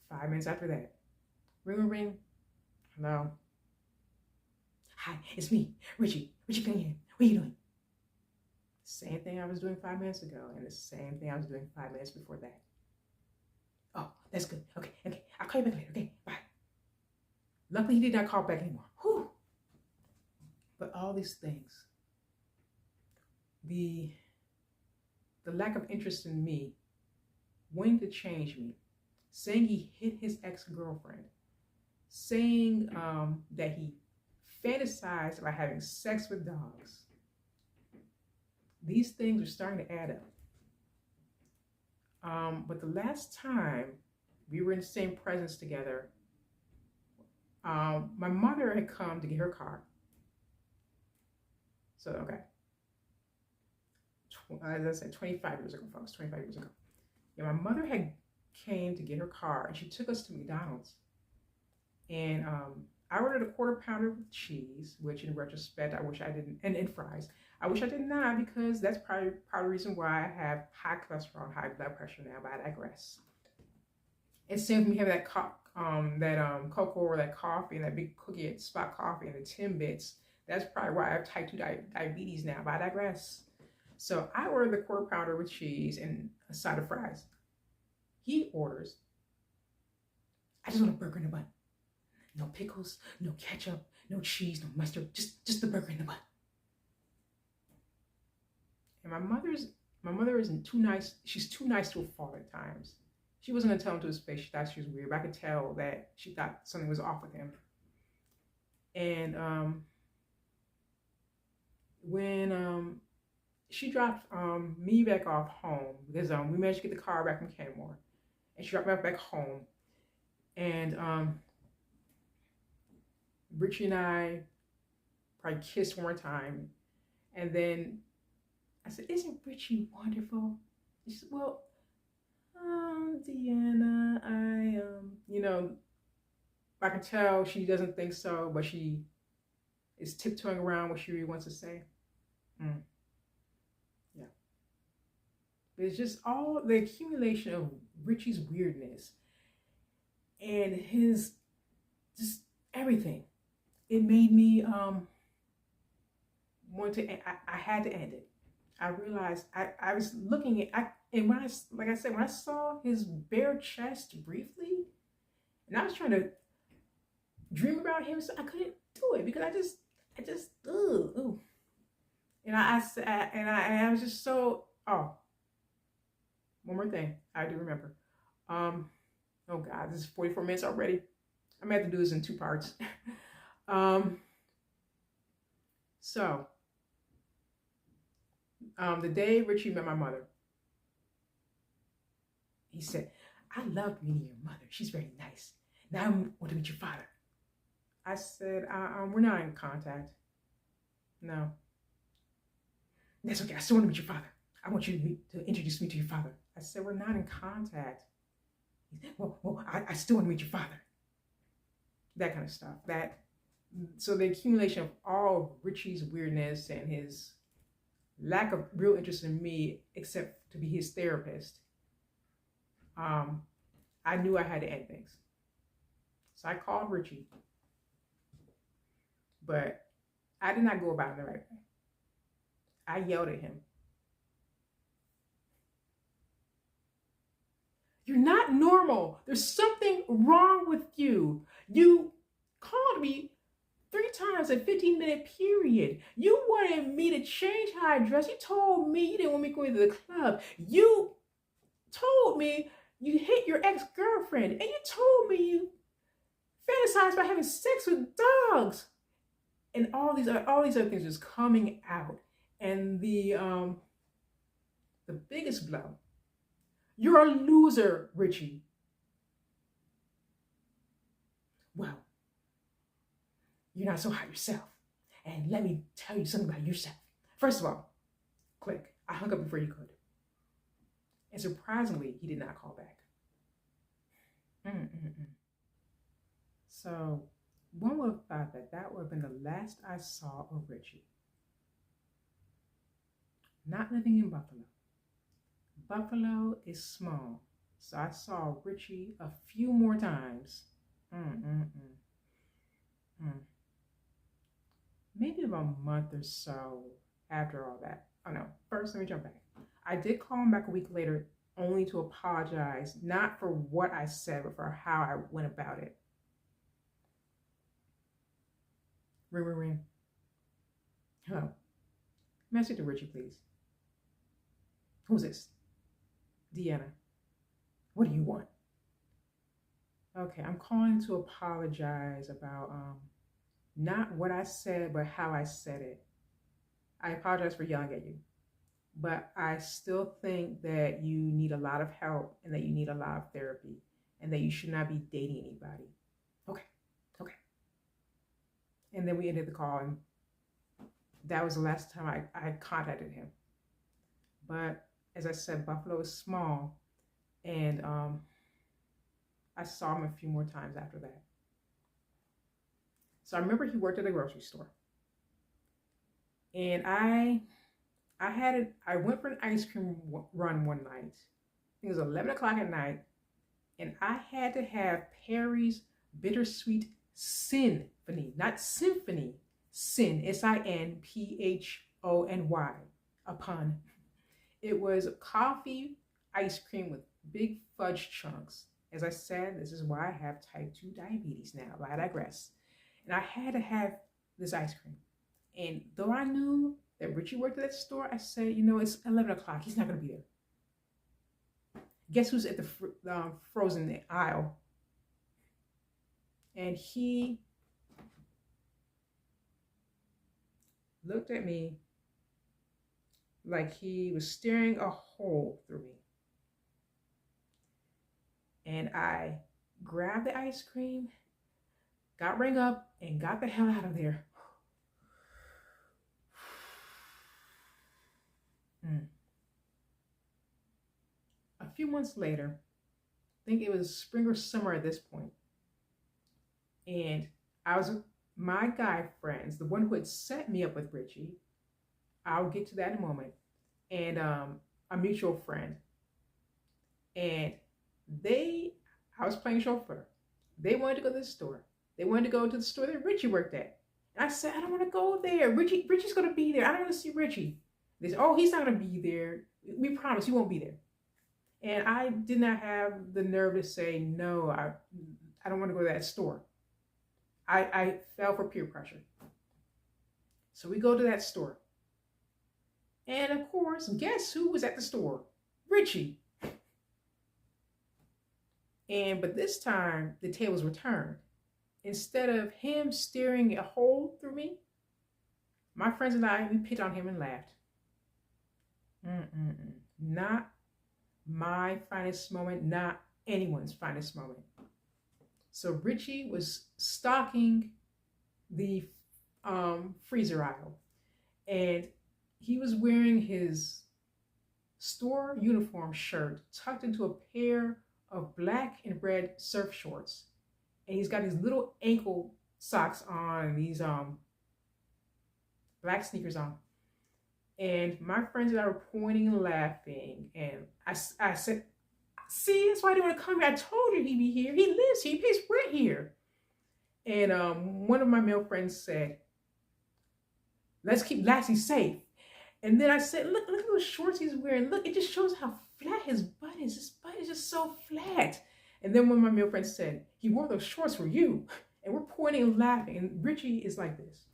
5 minutes after that. Ring, ring, ring. Hello. Hi, it's me, Richie Cunningham. What are you doing? Same thing I was doing 5 minutes ago, and the same thing I was doing 5 minutes before that. Oh, that's good. Okay, I'll call you back later. Okay, bye. Luckily, he did not call back anymore. Whew. But all these things, the lack of interest in me, wanting to change me, saying he hit his ex-girlfriend, saying that he fantasized about having sex with dogs. These things are starting to add up. But the last time we were in the same presence together, my mother had come to get her car. So, okay. As I said, 25 years ago, folks, 25 years ago. Yeah, my mother had came to get her car, and she took us to McDonald's. And I ordered a quarter pounder with cheese, which in retrospect, I wish I didn't, and fries. I wish I did not, because that's probably part of the reason why I have high cholesterol, high blood pressure now, but I digress. It's same when you have that cocoa or that coffee and that big cookie at Spot Coffee and the Timbits. That's probably why I have type 2 diabetes now, but I digress. So I ordered the quarter pounder with cheese and a side of fries. He orders, I just want a burger in the bun. No pickles, no ketchup, no cheese, no mustard, just the burger in the bun. And my mother isn't too nice. She's too nice to a fault at times. She wasn't gonna tell him to his face. She thought she was weird, but I could tell that she thought something was off with him. And when she dropped me back off home, because we managed to get the car back from Kenmore, and she dropped me back home, and Richie and I probably kissed one more time, and then I said, "Isn't Richie wonderful?" She said, "Well, Deanna, I can tell she doesn't think so, but she is tiptoeing around what she really wants to say." Yeah. It's just all the accumulation of Richie's weirdness and his just everything. It made me want to. I had to end it. I realized I was looking at and when when I saw his bare chest briefly, and I was trying to dream about him, so I couldn't do it because I just ooh. And I was just so one more thing I do remember. Oh God, this is 44 minutes already. I'm gonna have to do this in 2 parts. So the day Richie met my mother, he said, "I loved meeting your mother. She's very nice. Now I want to meet your father." I said, "We're not in contact." "No." "That's okay. I still want to meet your father. I want you to introduce me to your father." I said, "We're not in contact." He said, well, I still want to meet your father. That kind of stuff. So the accumulation of all of Richie's weirdness and his lack of real interest in me, except to be his therapist, I knew I had to end things. So I called Richie, but I did not go about it the right way. I yelled at him. You're not normal. There's something wrong with you. You called me 3 times in a 15-minute period. You wanted me to change how I dress. You told me you didn't want me going to the club. You told me you hit your ex-girlfriend. And you told me you fantasized about having sex with dogs. And all these other things just coming out. And the biggest blow. You're a loser, Richie. Well, you're not so hot yourself. And let me tell you something about yourself. First of all, click. I hung up before you could. And surprisingly, he did not call back. So one would have thought that would have been the last I saw of Richie. Not living in Buffalo. Buffalo is small, so I saw Richie a few more times. Maybe about a month or so after all that. Oh no, first let me jump back. I did call him back a week later only to apologize, not for what I said, but for how I went about it. Ring. Hello. May I speak to Richie, please? Who's this? Deanna. What do you want? Okay, I'm calling to apologize about not what I said, but how I said it. I apologize for yelling at you, but I still think that you need a lot of help and that you need a lot of therapy and that you should not be dating anybody. Okay. And then we ended the call, and that was the last time I contacted him. But as I said, Buffalo is small, and I saw him a few more times after that. So I remember he worked at a grocery store, and I went for an ice cream run one night. It was 11 o'clock at night, and I had to have Perry's Bittersweet Sinphony, not symphony, sin, Sinphony, a pun. It was coffee ice cream with big fudge chunks. As I said, this is why I have type 2 diabetes now, but I digress. And I had to have this ice cream. And though I knew that Richie worked at that store, I said, it's 11 o'clock. He's not going to be there. Guess who's at the frozen aisle? And he looked at me like he was staring a hole through me. And I grabbed the ice cream, got rang up, and got the hell out of there. A few months later, I think it was spring or summer at this point, and I was with my guy friends, the one who had set me up with Richie. I'll get to that in a moment. And a mutual friend. And I was playing chauffeur. They wanted to go to the store. They wanted to go to the store that Richie worked at. And I said, I don't want to go there. Richie's going to be there. I don't want to see Richie. They said, oh, he's not going to be there. We promise he won't be there. And I did not have the nerve to say, no, I don't want to go to that store. I fell for peer pressure. So we go to that store. And of course, guess who was at the store? Richie. But this time, the tables were turned. Instead of him staring a hole through me, my friends and I, we picked on him and laughed. Not my finest moment, not anyone's finest moment. So Richie was stocking the freezer aisle, and he was wearing his store uniform shirt tucked into a pair of black and red surf shorts. And he's got these little ankle socks on, these black sneakers on. And my friends and I were pointing and laughing. And I said, see, that's why I didn't want to come here. I told you he'd be here. He lives here. He pays rent here. And one of my male friends said, let's keep Lassie safe. And then I said, look at those shorts he's wearing. Look, it just shows how flat his butt is just so flat. And then one of my male friends said, he wore those shorts for you. And we're pointing and laughing. And Richie is like this.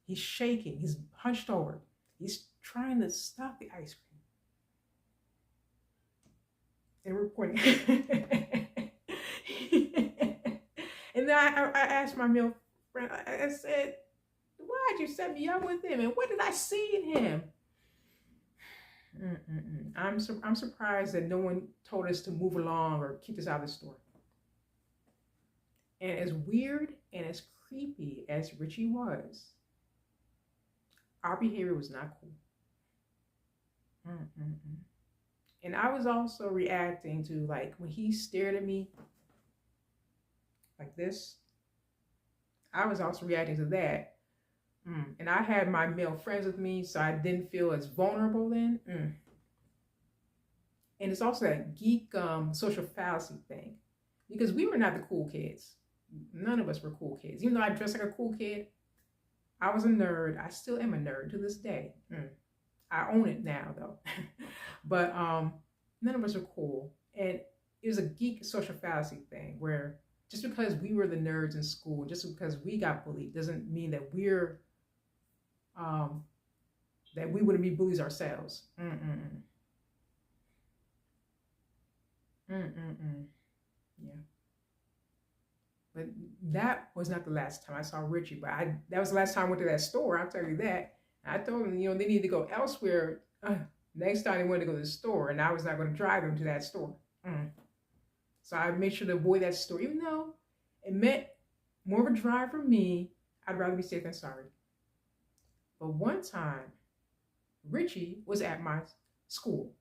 He's shaking. He's hunched over. He's trying to stop the ice cream. And we're pointing. And then I asked my male friend, I said, why'd you set me up with him? And what did I see in him? I'm surprised that no one told us to move along or keep us out of the store. And as weird and as creepy as Richie was, our behavior was not cool. And I was also reacting to, like, when he stared at me like this, I was also reacting to that. And I had my male friends with me, so I didn't feel as vulnerable then. And it's also that geek social fallacy thing, because we were not the cool kids. None of us were cool kids. Even though I dressed like a cool kid, I was a nerd. I still am a nerd to this day. I own it now, though. But none of us are cool. And it was a geek social fallacy thing where just because we were the nerds in school, just because we got bullied, doesn't mean that we're that we wouldn't be bullies ourselves. Yeah. But that was not the last time I saw Richie. But that was the last time I went to that store, I'll tell you that. And I told them, they need to go elsewhere. Next time they wanted to go to the store, and I was not going to drive them to that store. So I made sure to avoid that store, even though it meant more of a drive for me. I'd rather be safe than sorry. But one time, Richie was at my school.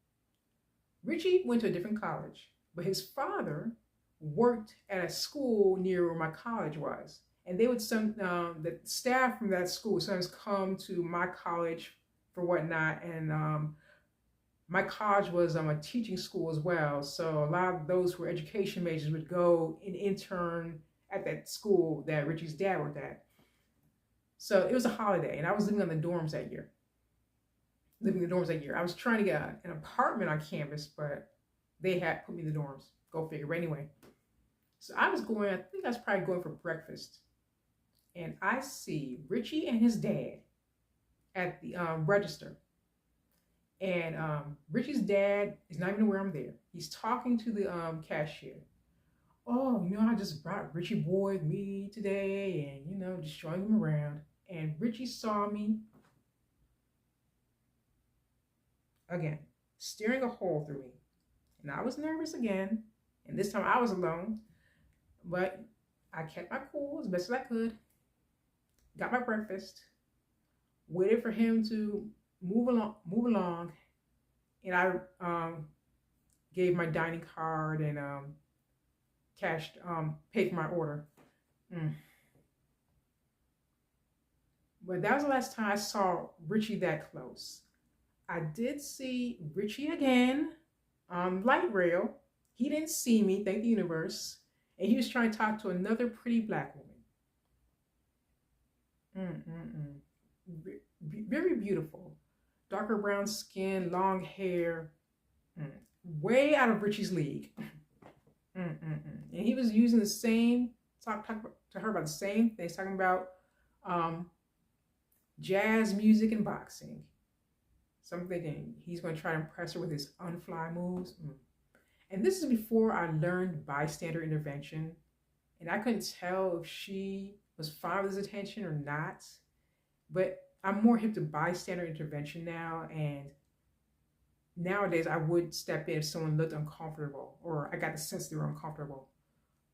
Richie went to a different college, but his father worked at a school near where my college was. And they would the staff from that school would sometimes come to my college for whatnot. And my college was a teaching school as well. So a lot of those who were education majors would go and intern at that school that Richie's dad worked at. So it was a holiday, and I was living in the dorms that year. I was trying to get an apartment on campus, but they had put me in the dorms. Go figure. But anyway, so I think I was probably going for breakfast. And I see Richie and his dad at the register. And Richie's dad is not even aware I'm there. He's talking to the cashier. Oh, I just brought Richie boy with me today, and, just showing him around. And Richie saw me again, staring a hole through me. And I was nervous again. And this time I was alone. But I kept my cool as best as I could. Got my breakfast. Waited for him to move along. And I gave my dining card and paid for my order. But that was the last time I saw Richie that close. I did see Richie again on light rail. He didn't see me, thank the universe. And he was trying to talk to another pretty black woman. Very beautiful. Darker brown skin, long hair. Way out of Richie's league. And he was using the same, talk to her about the same thing. He's talking about jazz music and boxing. So I'm thinking he's going to try to impress her with his unfly moves. And this is before I learned bystander intervention. And I couldn't tell if she was fine with his attention or not. But I'm more hip to bystander intervention now. And nowadays I would step in if someone looked uncomfortable or I got the sense they were uncomfortable.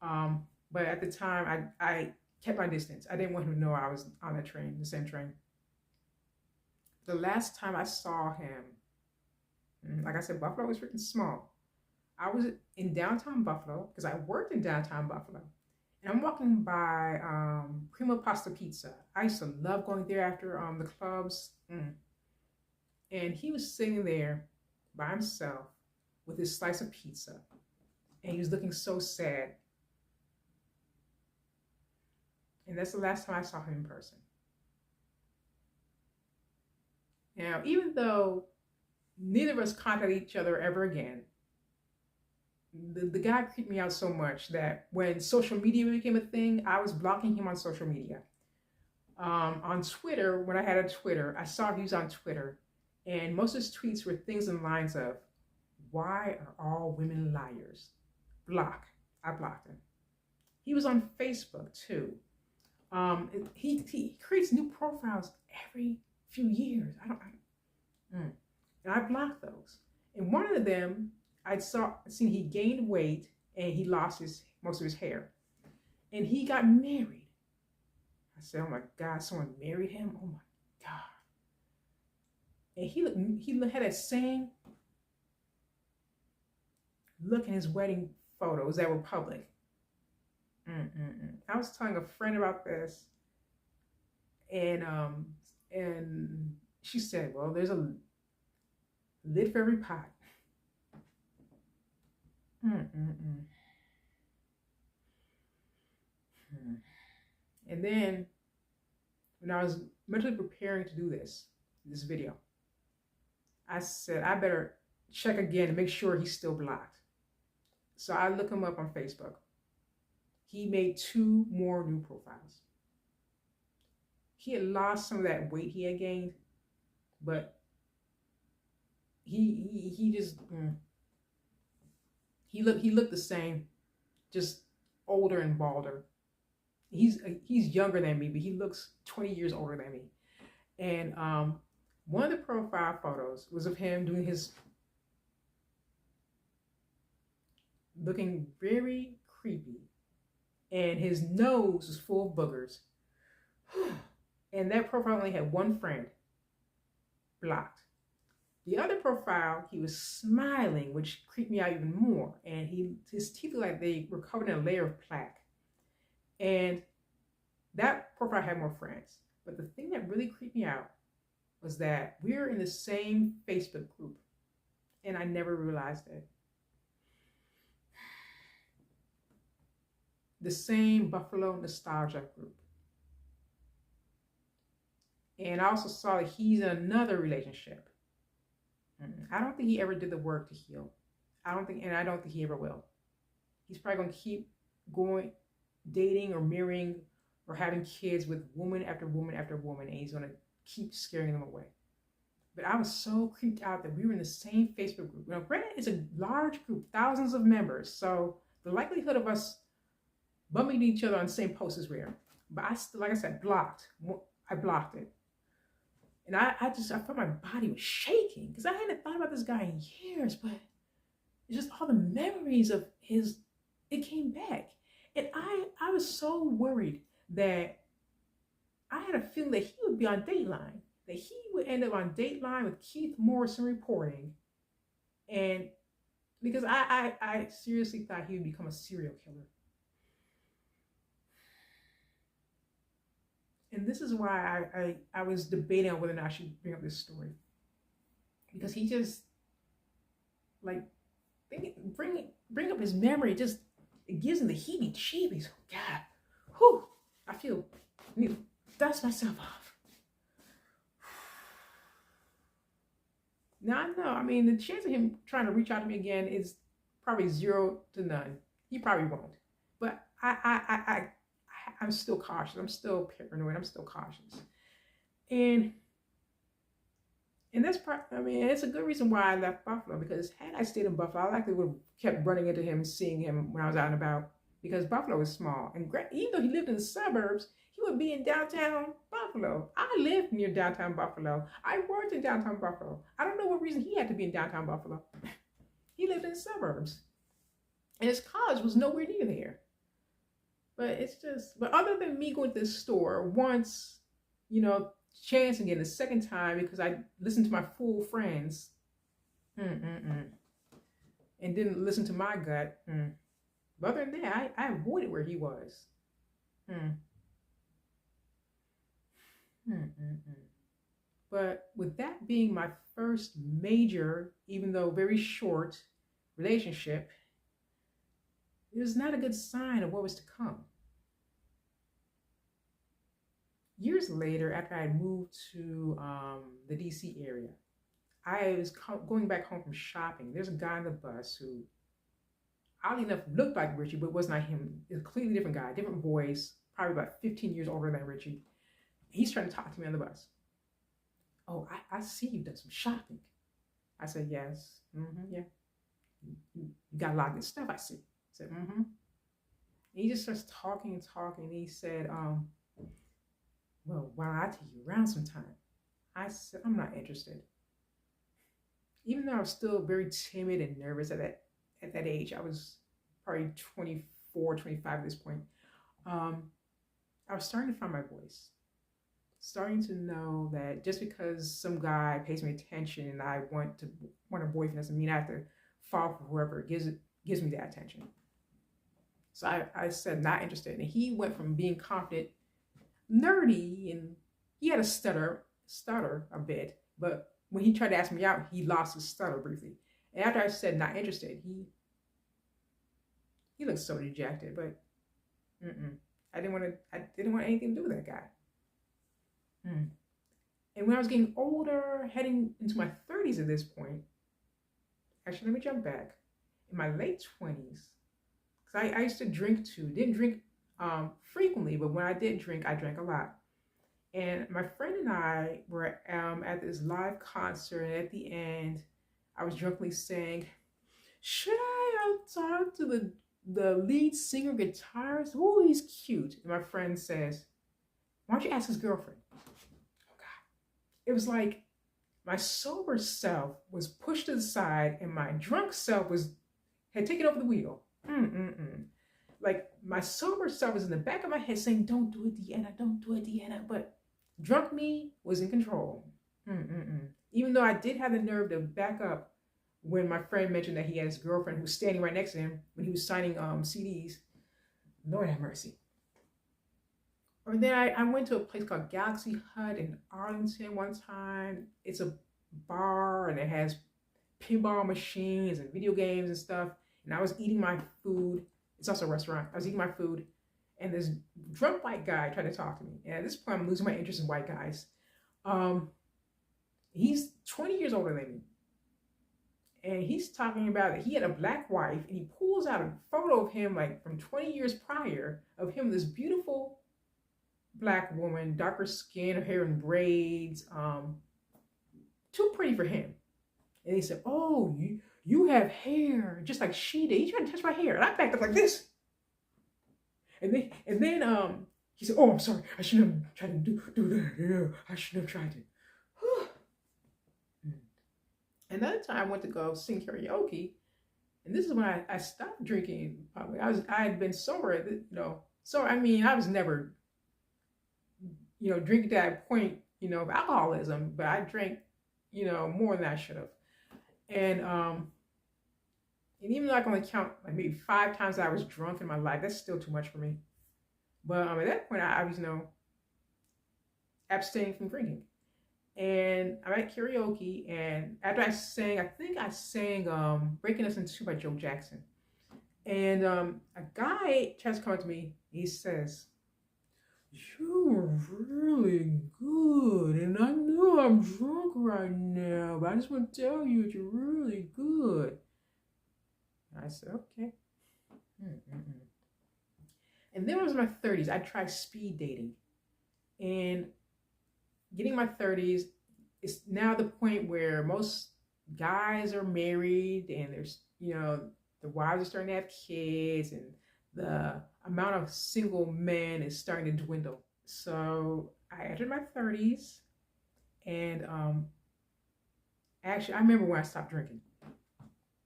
But at the time, I kept my distance. I didn't want him to know I was on the same train. The last time I saw him, like I said, Buffalo was freaking small. I was in downtown Buffalo because I worked in downtown Buffalo. And I'm walking by Prima Pasta Pizza. I used to love going there after the clubs. And he was sitting there by himself with his slice of pizza. And he was looking so sad. And that's the last time I saw him in person. Now, even though neither of us contacted each other ever again. The guy creeped me out so much that when social media became a thing, I was blocking him on social media. On Twitter, when I had a Twitter, I saw he was on Twitter, and most of his tweets were things in lines of, "Why are all women liars?" Block. I blocked him. He was on Facebook too. He creates new profiles every few years. And I blocked those. And one of them, seen he gained weight and he lost most of his hair, and he got married. I said, "Oh my God, someone married him! Oh my God!" And he had that same look in his wedding photos that were public. I was telling a friend about this, and she said, "Well, there's a lid for every pot." And then when I was mentally preparing to do this video, I said, I better check again to make sure he's still blocked. So I look him up on Facebook. He made 2 more new profiles. He had lost some of that weight he had gained, but he just he looked the same, just older and balder. He's younger than me, but he looks 20 years older than me. And one of the profile photos was of him doing looking very creepy, and his nose was full of boogers. And that profile only had 1 friend. Blocked. The other profile, he was smiling, which creeped me out even more. And his teeth looked like they were covered in a layer of plaque. And that profile had more friends. But the thing that really creeped me out was that we were in the same Facebook group, and I never realized it. The same Buffalo Nostalgia group. And I also saw that he's in another relationship. I don't think he ever did the work to heal. I don't think he ever will. He's probably going to keep going, dating or marrying or having kids with woman after woman after woman, and he's going to keep scaring them away. But I was so creeped out that we were in the same Facebook group. Now, granted, it's a large group, thousands of members, so the likelihood of us bumping each other on the same post is rare. But I still, like I said, I blocked it. And I felt my body was shaking because I hadn't thought about this guy in years, but it's just all the memories of it came back. And I was so worried that I had a feeling that he would be on Dateline, that he would end up on Dateline with Keith Morrison reporting. And because I seriously thought he would become a serial killer. And this is why I was debating on whether or not I should bring up this story. Because he just, like, bring up his memory. It gives him the heebie-jeebies. Oh, God. Whew. I need to dust myself off. Now, I know, I mean, the chance of him trying to reach out to me again is probably 0 to none. He probably won't. But I'm still cautious. I'm still paranoid. I'm still cautious. And that's it's a good reason why I left Buffalo, because had I stayed in Buffalo, I likely would have kept running into him and seeing him when I was out and about, because Buffalo is small. And even though he lived in the suburbs, he would be in downtown Buffalo. I lived near downtown Buffalo. I worked in downtown Buffalo. I don't know what reason he had to be in downtown Buffalo. He lived in the suburbs. And his college was nowhere near there. But other than me going to the store once, chance again the second time because I listened to my fool friends, and didn't listen to my gut. But other than that, I avoided where he was. But with that being my first major, even though very short, relationship, it was not a good sign of what was to come. Years later, after I had moved to the DC area, I was going back home from shopping. There's a guy on the bus who, oddly enough, looked like Richie, but was not him. It's a completely different guy, different voice, probably about 15 years older than Richie. He's trying to talk to me on the bus. Oh, I see you've done some shopping. I said, yes. Yeah. You got a lot of good stuff, I see. I said, And he just starts talking and talking. And he said, well, why don't I take you around sometime? I said, I'm not interested. Even though I was still very timid and nervous at that age, I was probably 24, 25 at this point. I was starting to find my voice. Starting to know that just because some guy pays me attention and I want a boyfriend doesn't mean I have to fall for whoever gives me that attention. So I said not interested. And he went from being confident, nerdy, and he had a stutter a bit, but when he tried to ask me out, he lost his stutter briefly. And after I said not interested, he looked so dejected, but I didn't want anything to do with that guy. And when I was getting older, heading into my 30s at this point, actually, let me jump back. In my late 20s, because I used to drink too. Didn't drink frequently, but when I did drink, I drank a lot. And my friend and I were at this live concert, and at the end, I was drunkenly saying, should I talk to the lead singer guitarist? Oh, he's cute. And my friend says, why don't you ask his girlfriend? Oh, God. It was like my sober self was pushed to the side, and my drunk self had taken over the wheel. Like my sober self was in the back of my head saying, don't do it, Deanna, don't do it, Deanna. But drunk me was in control. Even though I did have the nerve to back up when my friend mentioned that he had his girlfriend who was standing right next to him when he was signing CDs. Lord have mercy. Or then I went to a place called Galaxy Hut in Arlington one time. It's a bar and it has pinball machines and video games and stuff. And I was eating my food. It's also a restaurant. I was eating my food. And this drunk white guy tried to talk to me. And at this point, I'm losing my interest in white guys. He's 20 years older than me. And he's talking about that he had a black wife. And he pulls out a photo of him like from 20 years prior of him, this beautiful black woman, darker skin, her hair in braids. Too pretty for him. And he said, oh, you have hair just like she did. He tried to touch my hair. And I backed up like this. And then he said, oh, I'm sorry. I shouldn't have tried to do that. Yeah, I shouldn't have tried to. Another time I went to go sing karaoke. And this is when I stopped drinking. I had been sober, So, I mean, I was never, drinking to that point, of alcoholism. But I drank, more than I should have. And even though I can only count like maybe 5 times I was drunk in my life, that's still too much for me. But at that point, I was, abstaining from drinking. And I'm at karaoke, and after I think I sang Breaking Us in Two by Joe Jackson. And a guy tries to come up to me. He says, you're really good. And I know I'm drunk right now, but I just want to tell you that you're really good. And I said, okay. And then when I was in my 30s, I tried speed dating. And getting my 30s is now the point where most guys are married and there's, the wives are starting to have kids and the amount of single men is starting to dwindle. So I entered my 30s and actually I remember when I stopped drinking.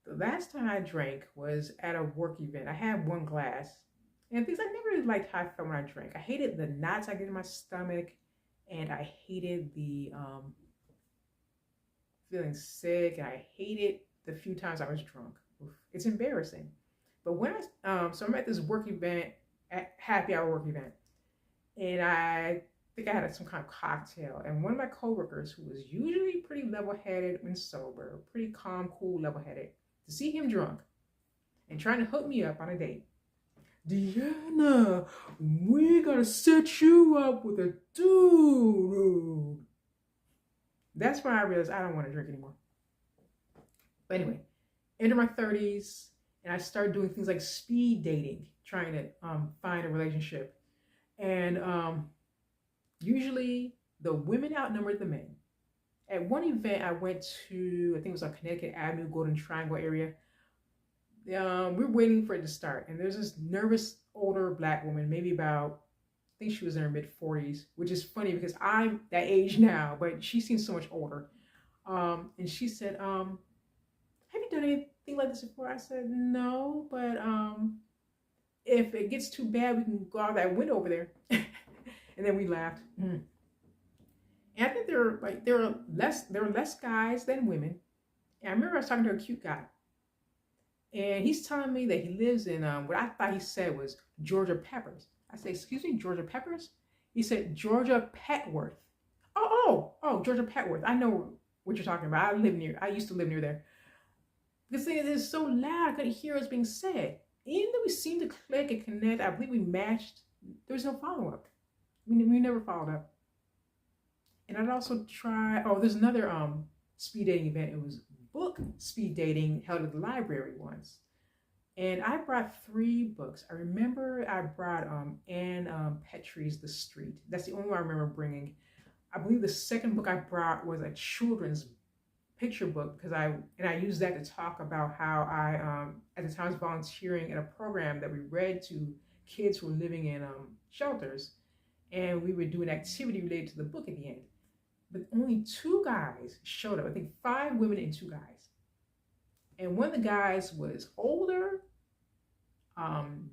The last time I drank was at a work event. I had 1 glass. And things I never really liked how I felt when I drank. I hated the knots I get in my stomach. And I hated the feeling sick. And I hated the few times I was drunk. It's embarrassing. But when so I'm at this work event, happy hour work event. And I think I had some kind of cocktail. And one of my coworkers, who was usually pretty level-headed when sober, pretty calm, cool, level-headed, to see him drunk and trying to hook me up on a date. Deanna, we gotta set you up with a dude. That's when I realized I don't want to drink anymore. But anyway, enter my 30s, and I started doing things like speed dating, trying to find a relationship. And usually the women outnumbered the men. At one event I went to, I think it was on Connecticut Avenue, Golden Triangle area. We're waiting for it to start, and there's this nervous older black woman, maybe about, I think she was in her mid 40s, which is funny because I'm that age now, but she seems so much older. And she said, "Have you done anything like this before?" I said, "No, but if it gets too bad, we can go out that window over there." And then we laughed. And I think there are less guys than women. And I remember I was talking to a cute guy, and he's telling me that he lives in what I thought he said was Georgia Peppers. I said, "Excuse me, Georgia Peppers?" He said Georgia Petworth. Oh, Georgia Petworth. I know what you're talking about. I used to live near there. The thing is so loud, I couldn't hear what's being said. Even though we seemed to click and connect, I believe we matched. There was no follow up. We never followed up. And I'd also try. Oh, there's another speed dating event. It was book speed dating held at the library once, and I brought 3 books. I remember I brought Anne Petrie's The Street. That's the only one I remember bringing. I believe the second book I brought was a children's picture book because I used that to talk about how I at the time was volunteering in a program that we read to kids who were living in shelters, and we would do an activity related to the book at the end. But only 2 guys showed up. I think 5 women and 2 guys. And one of the guys was older,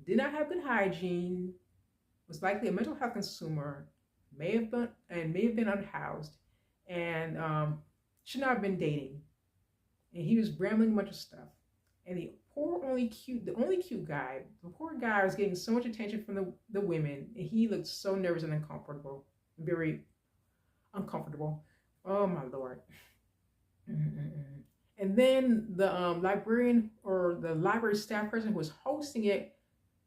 did not have good hygiene, was likely a mental health consumer, may have been unhoused, and should not have been dating. And he was rambling a bunch of stuff. And the only cute guy, the poor guy was getting so much attention from the women, and he looked so nervous and uncomfortable, very uncomfortable. Oh my Lord. And then the librarian or the library staff person who was hosting it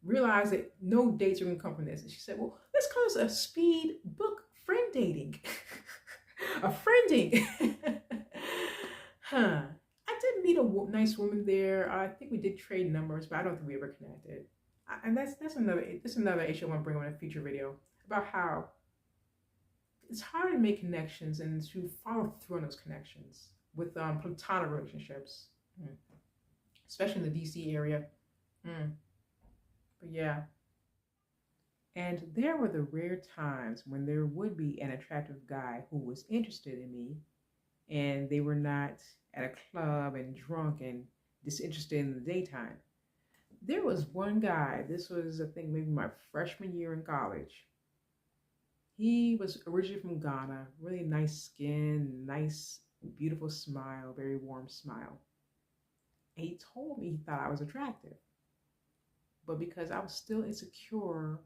realized that no dates are going to come from this. And she said, "Well, let's call this a speed book friend dating." A friending. Huh. I did meet a nice woman there. I think we did trade numbers, but I don't think we ever connected. And that's another issue I want to bring on a future video about how it's hard to make connections and to follow through on those connections with platonic relationships, especially in the DC area. But yeah. And there were the rare times when there would be an attractive guy who was interested in me, and they were not at a club and drunk and disinterested in the daytime. There was one guy, this was, I think, maybe my freshman year in college. He was originally from Ghana, really nice skin, nice, beautiful smile, very warm smile. And he told me he thought I was attractive. But because I was still insecure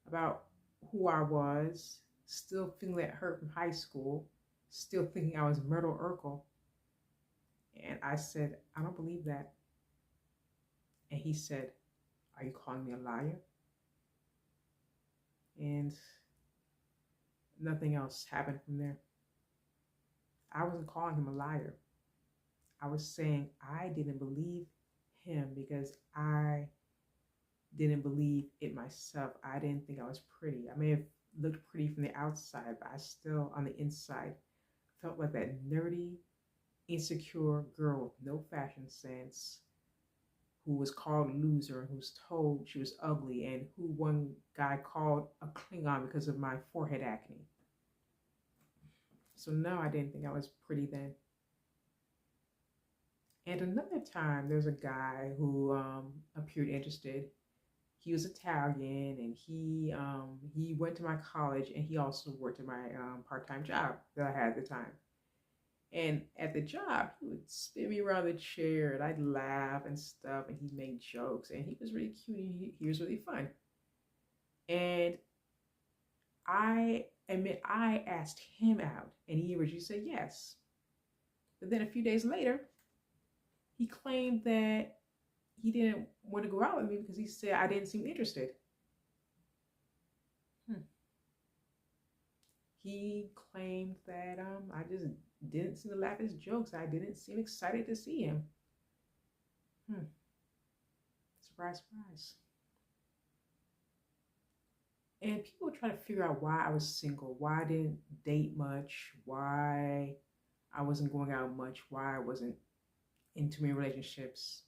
about who I was, still feeling that hurt from high school, still thinking I was Myrtle Urkel. And I said, "I don't believe that." And he said, "Are you calling me a liar?" And nothing else happened from there. I wasn't calling him a liar. I was saying I didn't believe him because I didn't believe it myself. I didn't think I was pretty. I may have looked pretty from the outside, but I still, on the inside, felt like that nerdy, insecure girl with no fashion sense, who was called a loser, and who was told she was ugly, and who one guy called a Klingon because of my forehead acne. So no, I didn't think I was pretty then. And another time, there's a guy who appeared interested. He was Italian, and he went to my college, and he also worked at my part-time job that I had at the time. And at the job, he would spin me around the chair, and I'd laugh and stuff, and he'd make jokes, and he was really cute. He was really fun. And I admit I asked him out, and he originally said yes. But then a few days later, he claimed that he didn't want to go out with me because he said I didn't seem interested. He claimed that I just didn't seem to laugh at his jokes. I didn't seem excited to see him. Surprise, surprise. And people try to figure out why I was single, why I didn't date much, why I wasn't going out much, why I wasn't in too many relationships.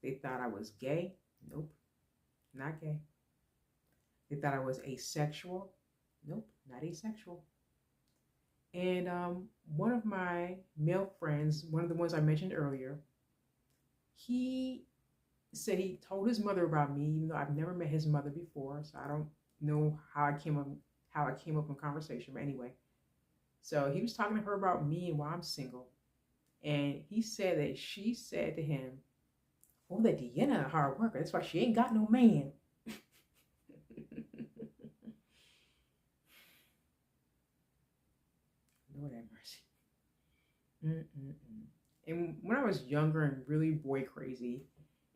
They thought I was gay. Nope, not gay. They thought I was asexual. Nope, not asexual. And one of my male friends, one of the ones I mentioned earlier, he said he told his mother about me, even though I've never met his mother before, so I don't know how I came up in conversation. But anyway, so he was talking to her about me and why I'm single, and he said that she said to him, "Oh, that Deanna a hard worker. That's why she ain't got no man." Lord have mercy. Mm-mm-mm. And when I was younger and really boy crazy,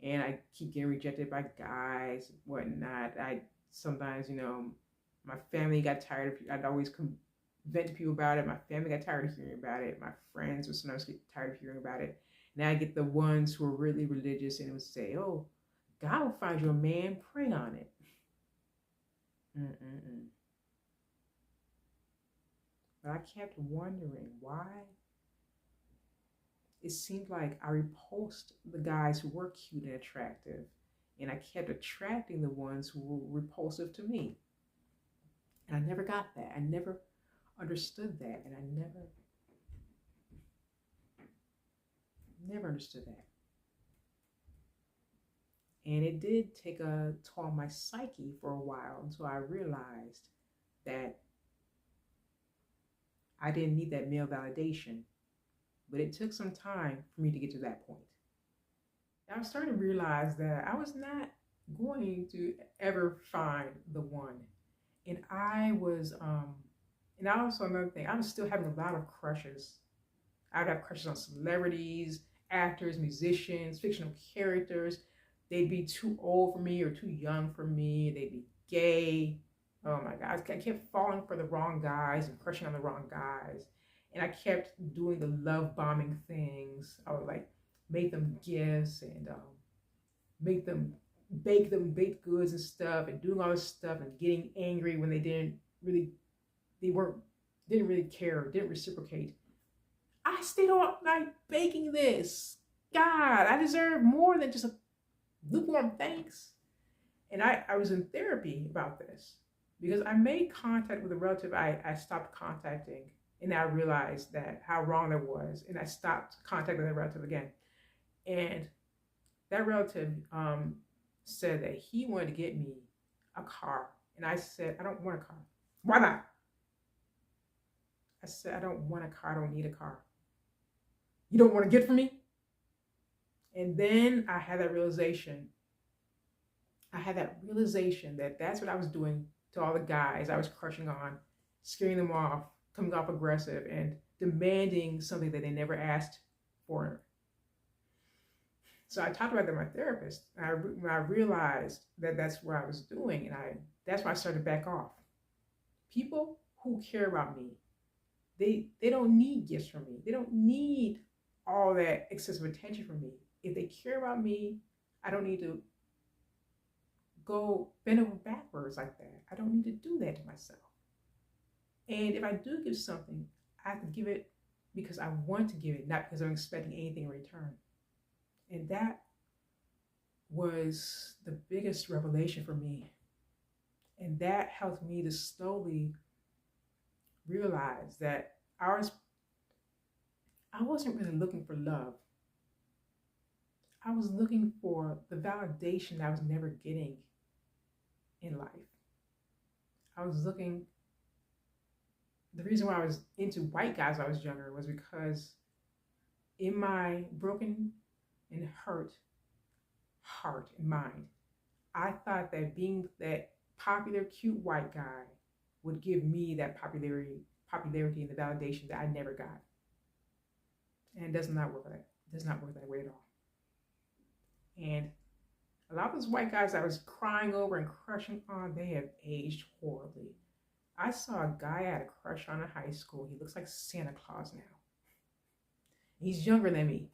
and I keep getting rejected by guys, whatnot, I sometimes, my family got tired of. I'd always vent to people about it. My family got tired of hearing about it. My friends would sometimes get tired of hearing about it. Now I get the ones who are really religious and would say, "Oh, God will find you a man. Pray on it." Mm-mm-mm. But I kept wondering why it seemed like I repulsed the guys who were cute and attractive, and I kept attracting the ones who were repulsive to me. And I never got that. I never understood that, and I never understood that. And it did take a toll on my psyche for a while until I realized that I didn't need that male validation. But it took some time for me to get to that point. I was starting to realize that I was not going to ever find the one. And and also another thing, I was still having a lot of crushes. I'd have crushes on celebrities, actors, musicians, fictional characters. They'd be too old for me or too young for me. They'd be gay. Oh my God. I kept falling for the wrong guys and crushing on the wrong guys. And I kept doing the love bombing things. I would like make them gifts and make them baked goods and stuff and doing all this stuff and getting angry when didn't really care, didn't reciprocate. I stayed all night baking this. God, I deserve more than just a lukewarm thanks. And I was in therapy about this because I made contact with a relative I stopped contacting. And I realized that how wrong that was. And I stopped contacting that relative again. And that relative said that he wanted to get me a car. And I said, I don't want a car. Why not? I said, I don't want a car. I don't need a car. You don't want to get for me? And then I had that realization. That that's what I was doing to all the guys I was crushing on, scaring them off, coming off aggressive, and demanding something that they never asked for. So I talked about that to my therapist. When I realized that that's what I was doing, and that's why I started to back off. People who care about me, they don't need gifts from me. They don't need all that excessive attention from me. If they care about me, I don't need to go bend over backwards like that. I don't need to do that to myself. And if I do give something, I have to give it because I want to give it, not because I'm expecting anything in return. And that was the biggest revelation for me. And that helped me to slowly realize that I wasn't really looking for love. I was looking for the validation that I was never getting in life. The reason why I was into white guys when I was younger was because in my broken and hurt heart and mind, I thought that being that popular, cute white guy would give me that popularity and the validation that I never got. And it does not work that way at all. And a lot of those white guys I was crying over and crushing on, they have aged horribly. I saw a guy I had a crush on in high school. He looks like Santa Claus now. He's younger than me.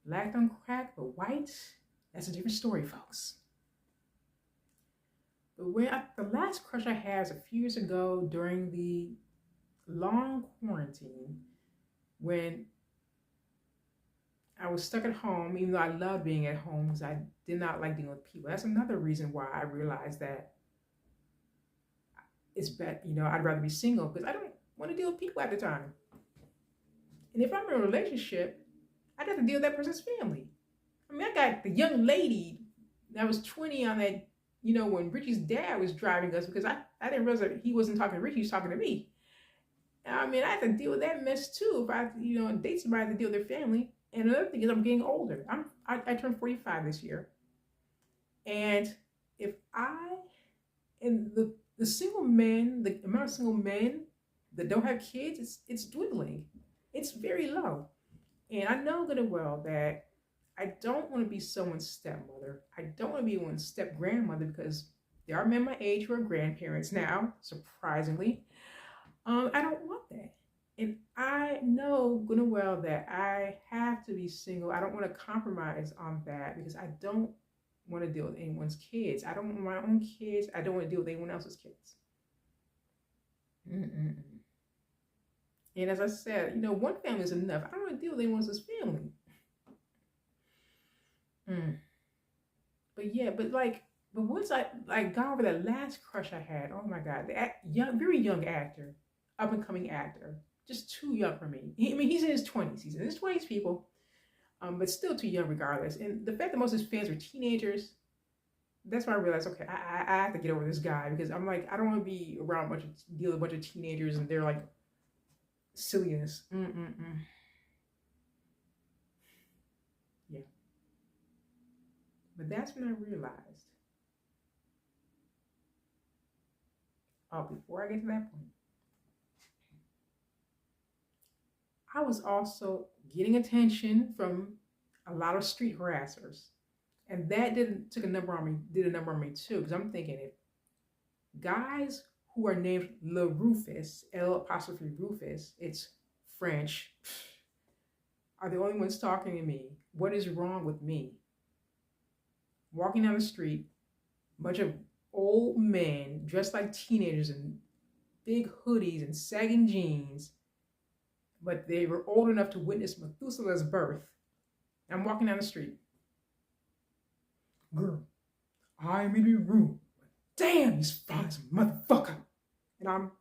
Black don't crack, but white, that's a different story, folks. But the last crush I had was a few years ago during the long quarantine when I was stuck at home, even though I loved being at home because I did not like dealing with people. That's another reason why I realized that it's better, I'd rather be single because I don't want to deal with people at the time. And if I'm in a relationship, I'd have to deal with that person's family. I mean, I got the young lady that was 20 on that, when Richie's dad was driving us because I didn't realize that he wasn't talking to Richie, he was talking to me. I mean, I have to deal with that mess too if I, date somebody, I have to deal with their family. And another thing is I'm getting older. I turned 45 this year. And the single men, the amount of single men that don't have kids, it's dwindling. It's very low. And I know good and well that I don't want to be someone's stepmother. I don't want to be one's step grandmother because there are men my age who are grandparents now, surprisingly. I don't want that. And I know good and well that I have to be single. I don't want to compromise on that because I don't want to deal with anyone's kids. I don't want my own kids. I don't want to deal with anyone else's kids. And as I said, one family is enough. I don't want to deal with anyone else's family. But once I got over that last crush I had, oh my God, very young actor, up and coming actor, just too young for me. He's in his 20s. He's in his 20s, people, but still too young regardless. And the fact that most of his fans were teenagers, that's why I realized, okay, I have to get over this guy because I'm like, I don't want to be around deal with a bunch of teenagers and they're like silliness. Yeah. But that's when I realized, before I get to that point, I was also getting attention from a lot of street harassers. And that did a number on me too, because I'm thinking if guys who are named Le Rufus, L''Rufus, it's French, are the only ones talking to me, what is wrong with me? Walking down the street, a bunch of old men dressed like teenagers in big hoodies and sagging jeans, but they were old enough to witness Methuselah's birth. I'm walking down the street. Girl, I'm in your room. Damn, he's fine as a motherfucker. And I'm...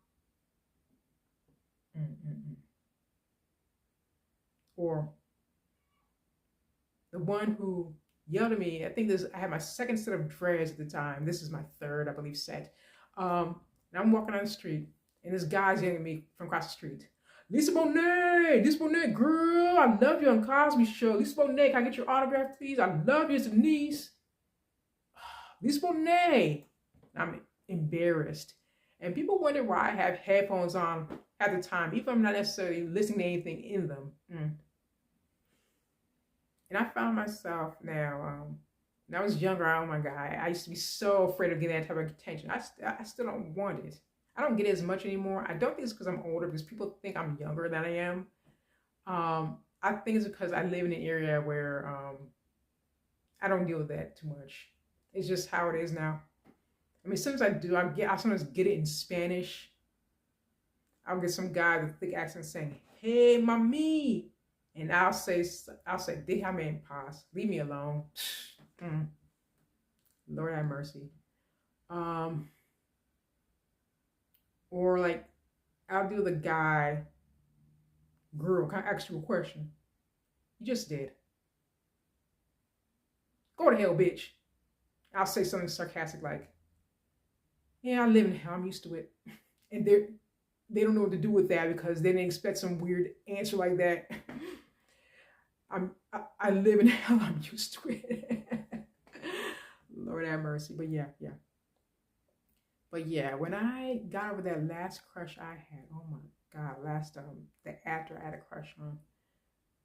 Or the one who yelled at me, I had my second set of dreads at the time. This is my third, I believe, set. And I'm walking down the street, and this guy's yelling at me from across the street. Lisa Bonet, girl, I love you on Cosby Show. Lisa Bonet, can I get your autograph, please? I love you as a niece. Lisa Bonet. I'm embarrassed. And people wonder why I have headphones on at the time, even if I'm not necessarily listening to anything in them. And I found myself now, when I was younger, oh my God, I used to be so afraid of getting that type of attention. I still don't want it. I don't get it as much anymore. I don't think it's because I'm older, because people think I'm younger than I am. I think it's because I live in an area where I don't deal with that too much. It's just how it is now. I mean, sometimes I do. I sometimes get it in Spanish. I'll get some guy with a thick accent saying, "Hey, mami," and I'll say, "Déjame en paz. Leave me alone." Lord have mercy. Or like, I'll deal with a guy, girl, can I ask you a question? You just did. Go to hell, bitch. I'll say something sarcastic like, yeah, I live in hell, I'm used to it. And they don't know what to do with that because they didn't expect some weird answer like that. I live in hell, I'm used to it. Lord have mercy. But yeah. But yeah, when I got over that last crush I had, oh my God, the actor I had a crush on,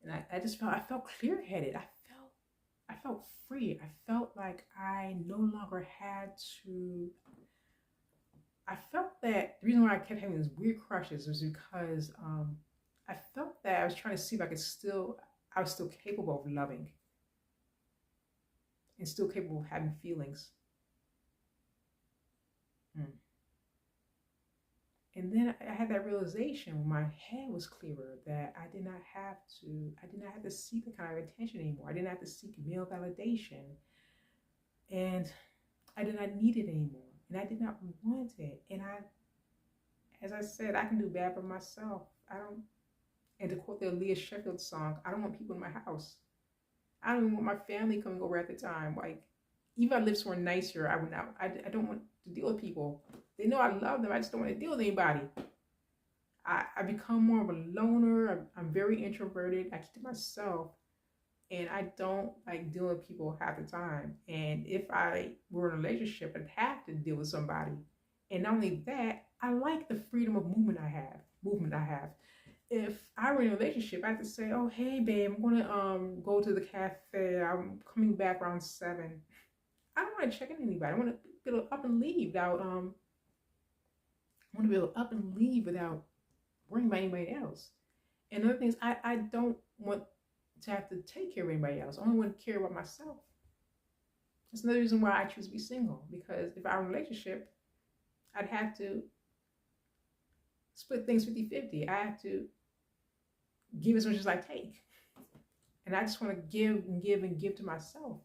and I felt clear-headed. I felt free. I felt like I no longer had to. I felt that the reason why I kept having these weird crushes was because I felt that I was trying to see if I was still capable of loving and still capable of having feelings. Mm. And then I had that realization when my head was clearer that I did not have to seek the kind of attention anymore. I didn't have to seek male validation. And I did not need it anymore. And I did not want it. And as I said, I can do bad for myself. And to quote the Aaliyah Sheffield song, I don't want people in my house. I don't even want my family coming over at the time. Like, even if I live somewhere nicer, I would not. I don't want to deal with people. They know I love them. I just don't want to deal with anybody. I become more of a loner. I'm very introverted. I keep to myself. And I don't like dealing with people half the time. And if I were in a relationship, I'd have to deal with somebody. And not only that, I like the freedom of movement I have. If I were in a relationship, I have to say, "Oh, hey, babe, I'm gonna go to the cafe. I'm coming back around 7." I don't want to check in anybody. I want to be able to up and leave without worrying about anybody else. And another thing is, I don't want to have to take care of anybody else. I only want to care about myself. That's another reason why I choose to be single. Because if I were in a relationship, I'd have to split things 50-50. I have to give as much as I take. And I just want to give and give and give to myself.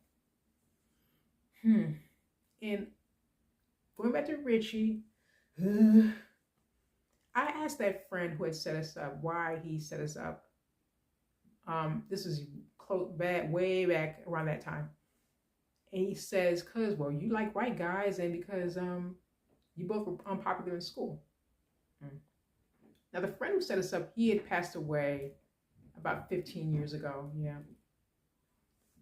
And going back to Richie, I asked that friend who had set us up why he set us up. This is way back around that time. And he says, "Cause, well, you like white guys, and because you both were unpopular in school." Now, the friend who set us up, he had passed away about 15 years ago. Yeah.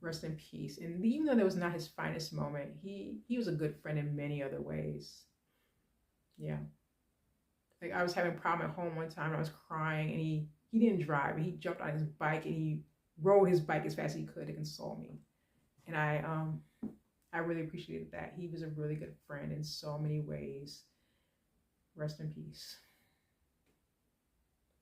Rest in peace. And even though that was not his finest moment, he was a good friend in many other ways. Yeah. Like, I was having a problem at home one time. I was crying, and he didn't drive. He jumped on his bike, and he rode his bike as fast as he could to console me. And I really appreciated that. He was a really good friend in so many ways. Rest in peace.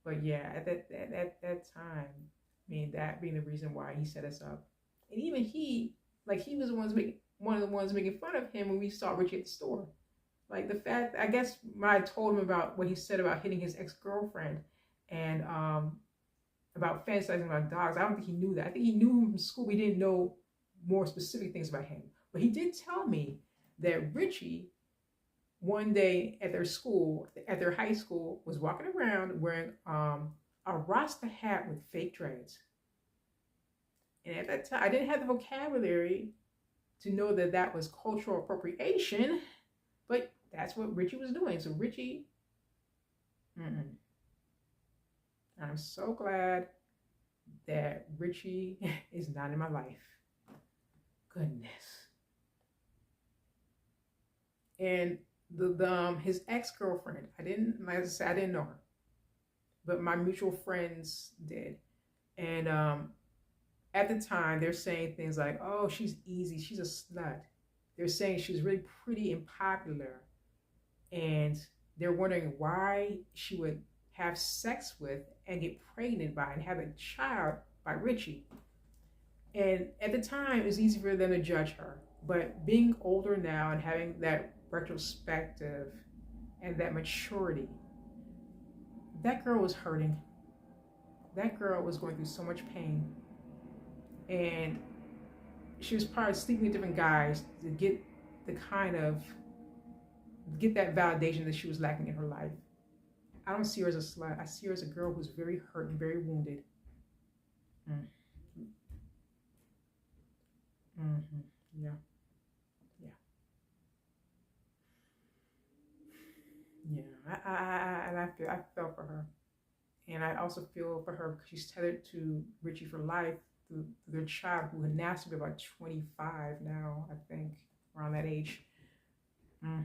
But yeah, at that time, I mean, that being the reason why he set us up. And even he was one of the ones making fun of him when we saw Richie at the store. Like, the fact, I guess when I told him about what he said about hitting his ex-girlfriend and about fantasizing about dogs, I don't think he knew that. I think he knew him from school, but he didn't know more specific things about him. But he did tell me that Richie, one day at their high school, was walking around wearing a Rasta hat with fake dreads. And at that time, I didn't have the vocabulary to know that that was cultural appropriation, but that's what Richie was doing. So Richie, I'm so glad that Richie is not in my life. Goodness. And his ex-girlfriend, like I said, I didn't know her, but my mutual friends did. And at the time, they're saying things like, "Oh, she's easy, she's a slut." They're saying she was really pretty and popular, and they're wondering why she would have sex with and get pregnant by and have a child by Richie. And at the time, it was easy for them to judge her. But being older now and having that retrospective and that maturity, that girl was hurting. That girl was going through so much pain. And she was probably sleeping with different guys to get that validation that she was lacking in her life. I don't see her as a slut. I see her as a girl who's very hurt and very wounded. Yeah. I felt for her, and I also feel for her because she's tethered to Richie for life through their child, who had now to be about 25 now, I think, around that age. Yeah.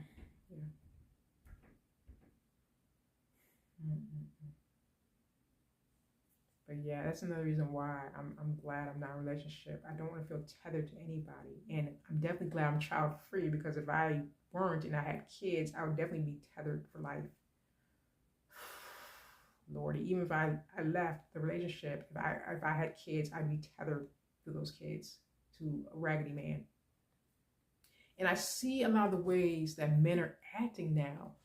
But yeah, that's another reason why I'm glad I'm not in a relationship. I don't want to feel tethered to anybody, and I'm definitely glad I'm child free, because if I weren't and I had kids, I would definitely be tethered for life. Lordy, even if I left the relationship, if I had kids, I'd be tethered to those kids, to a raggedy man. And I see a lot of the ways that men are acting now.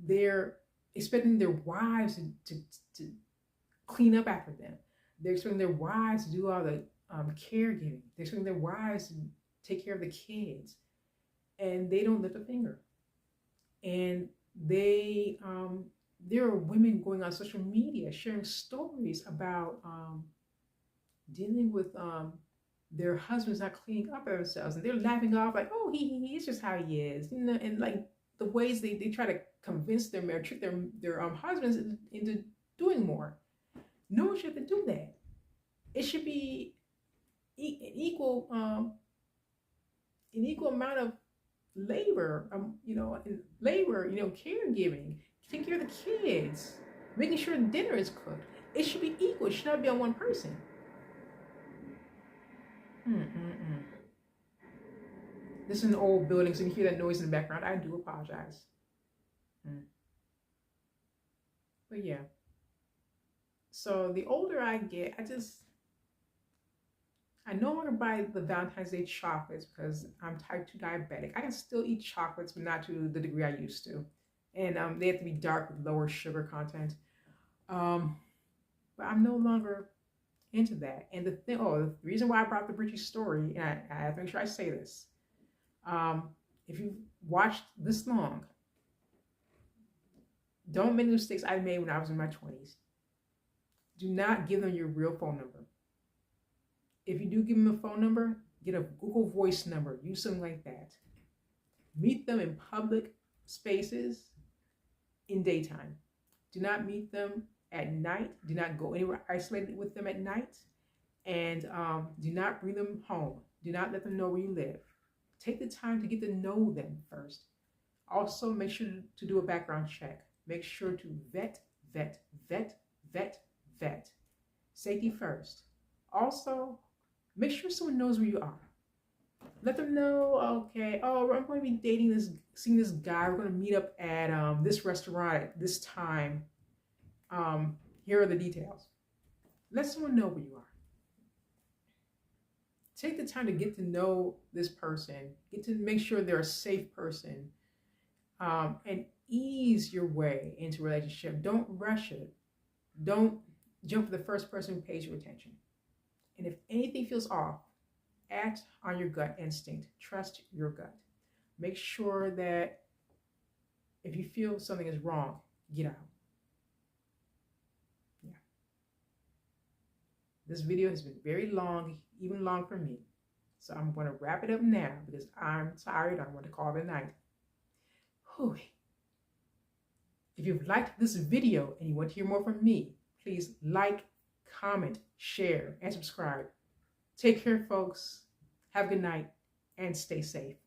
They're expecting their wives to clean up after them. They're expecting their wives to do all the caregiving. They're expecting their wives to take care of the kids. And they don't lift a finger. And there are women going on social media sharing stories about dealing with their husbands not cleaning up themselves, and they're laughing off like, oh, he's just how he is, you know, and like the ways they try to convince their marriage, trick their husbands into doing more. No one should have to do that. It should be an equal amount of labor, caregiving, taking care of the kids, making sure dinner is cooked. It should be equal. It should not be on one person. This is an old building, so you hear that noise in the background. I do apologize. But yeah. So the older I get, I no longer buy the Valentine's Day chocolates because I'm type 2 diabetic. I can still eat chocolates, but not to the degree I used to. And they have to be dark with lower sugar content. But I'm no longer into that. And the reason why I brought the Bridgie story, and I have to make sure I say this. If you've watched this long, don't make the mistakes I made when I was in my 20s. Do not give them your real phone number. If you do give them a phone number, get a Google Voice number. Use something like that. Meet them in public spaces in daytime. Do not meet them at night. Do not go anywhere isolated with them at night. And do not bring them home. Do not let them know where you live. Take the time to get to know them first. Also, make sure to do a background check. Make sure to vet. Safety first. Also, make sure someone knows where you are. Let them know, okay, oh, I'm going to be seeing this guy. We're going to meet up at this restaurant at this time. Here are the details. Let someone know where you are. Take the time to get to know this person. Get to make sure they're a safe person. And ease your way into a relationship. Don't rush it. Don't jump for the first person who pays your attention. And if anything feels off, act on your gut instinct. Trust your gut. Make sure that if you feel something is wrong, get out. Yeah. This video has been very long, even long for me. So I'm going to wrap it up now because I'm tired. I want to call it a night. Whew. If you've liked this video and you want to hear more from me, please like, comment, share, and subscribe. Take care, folks. Have a good night and stay safe.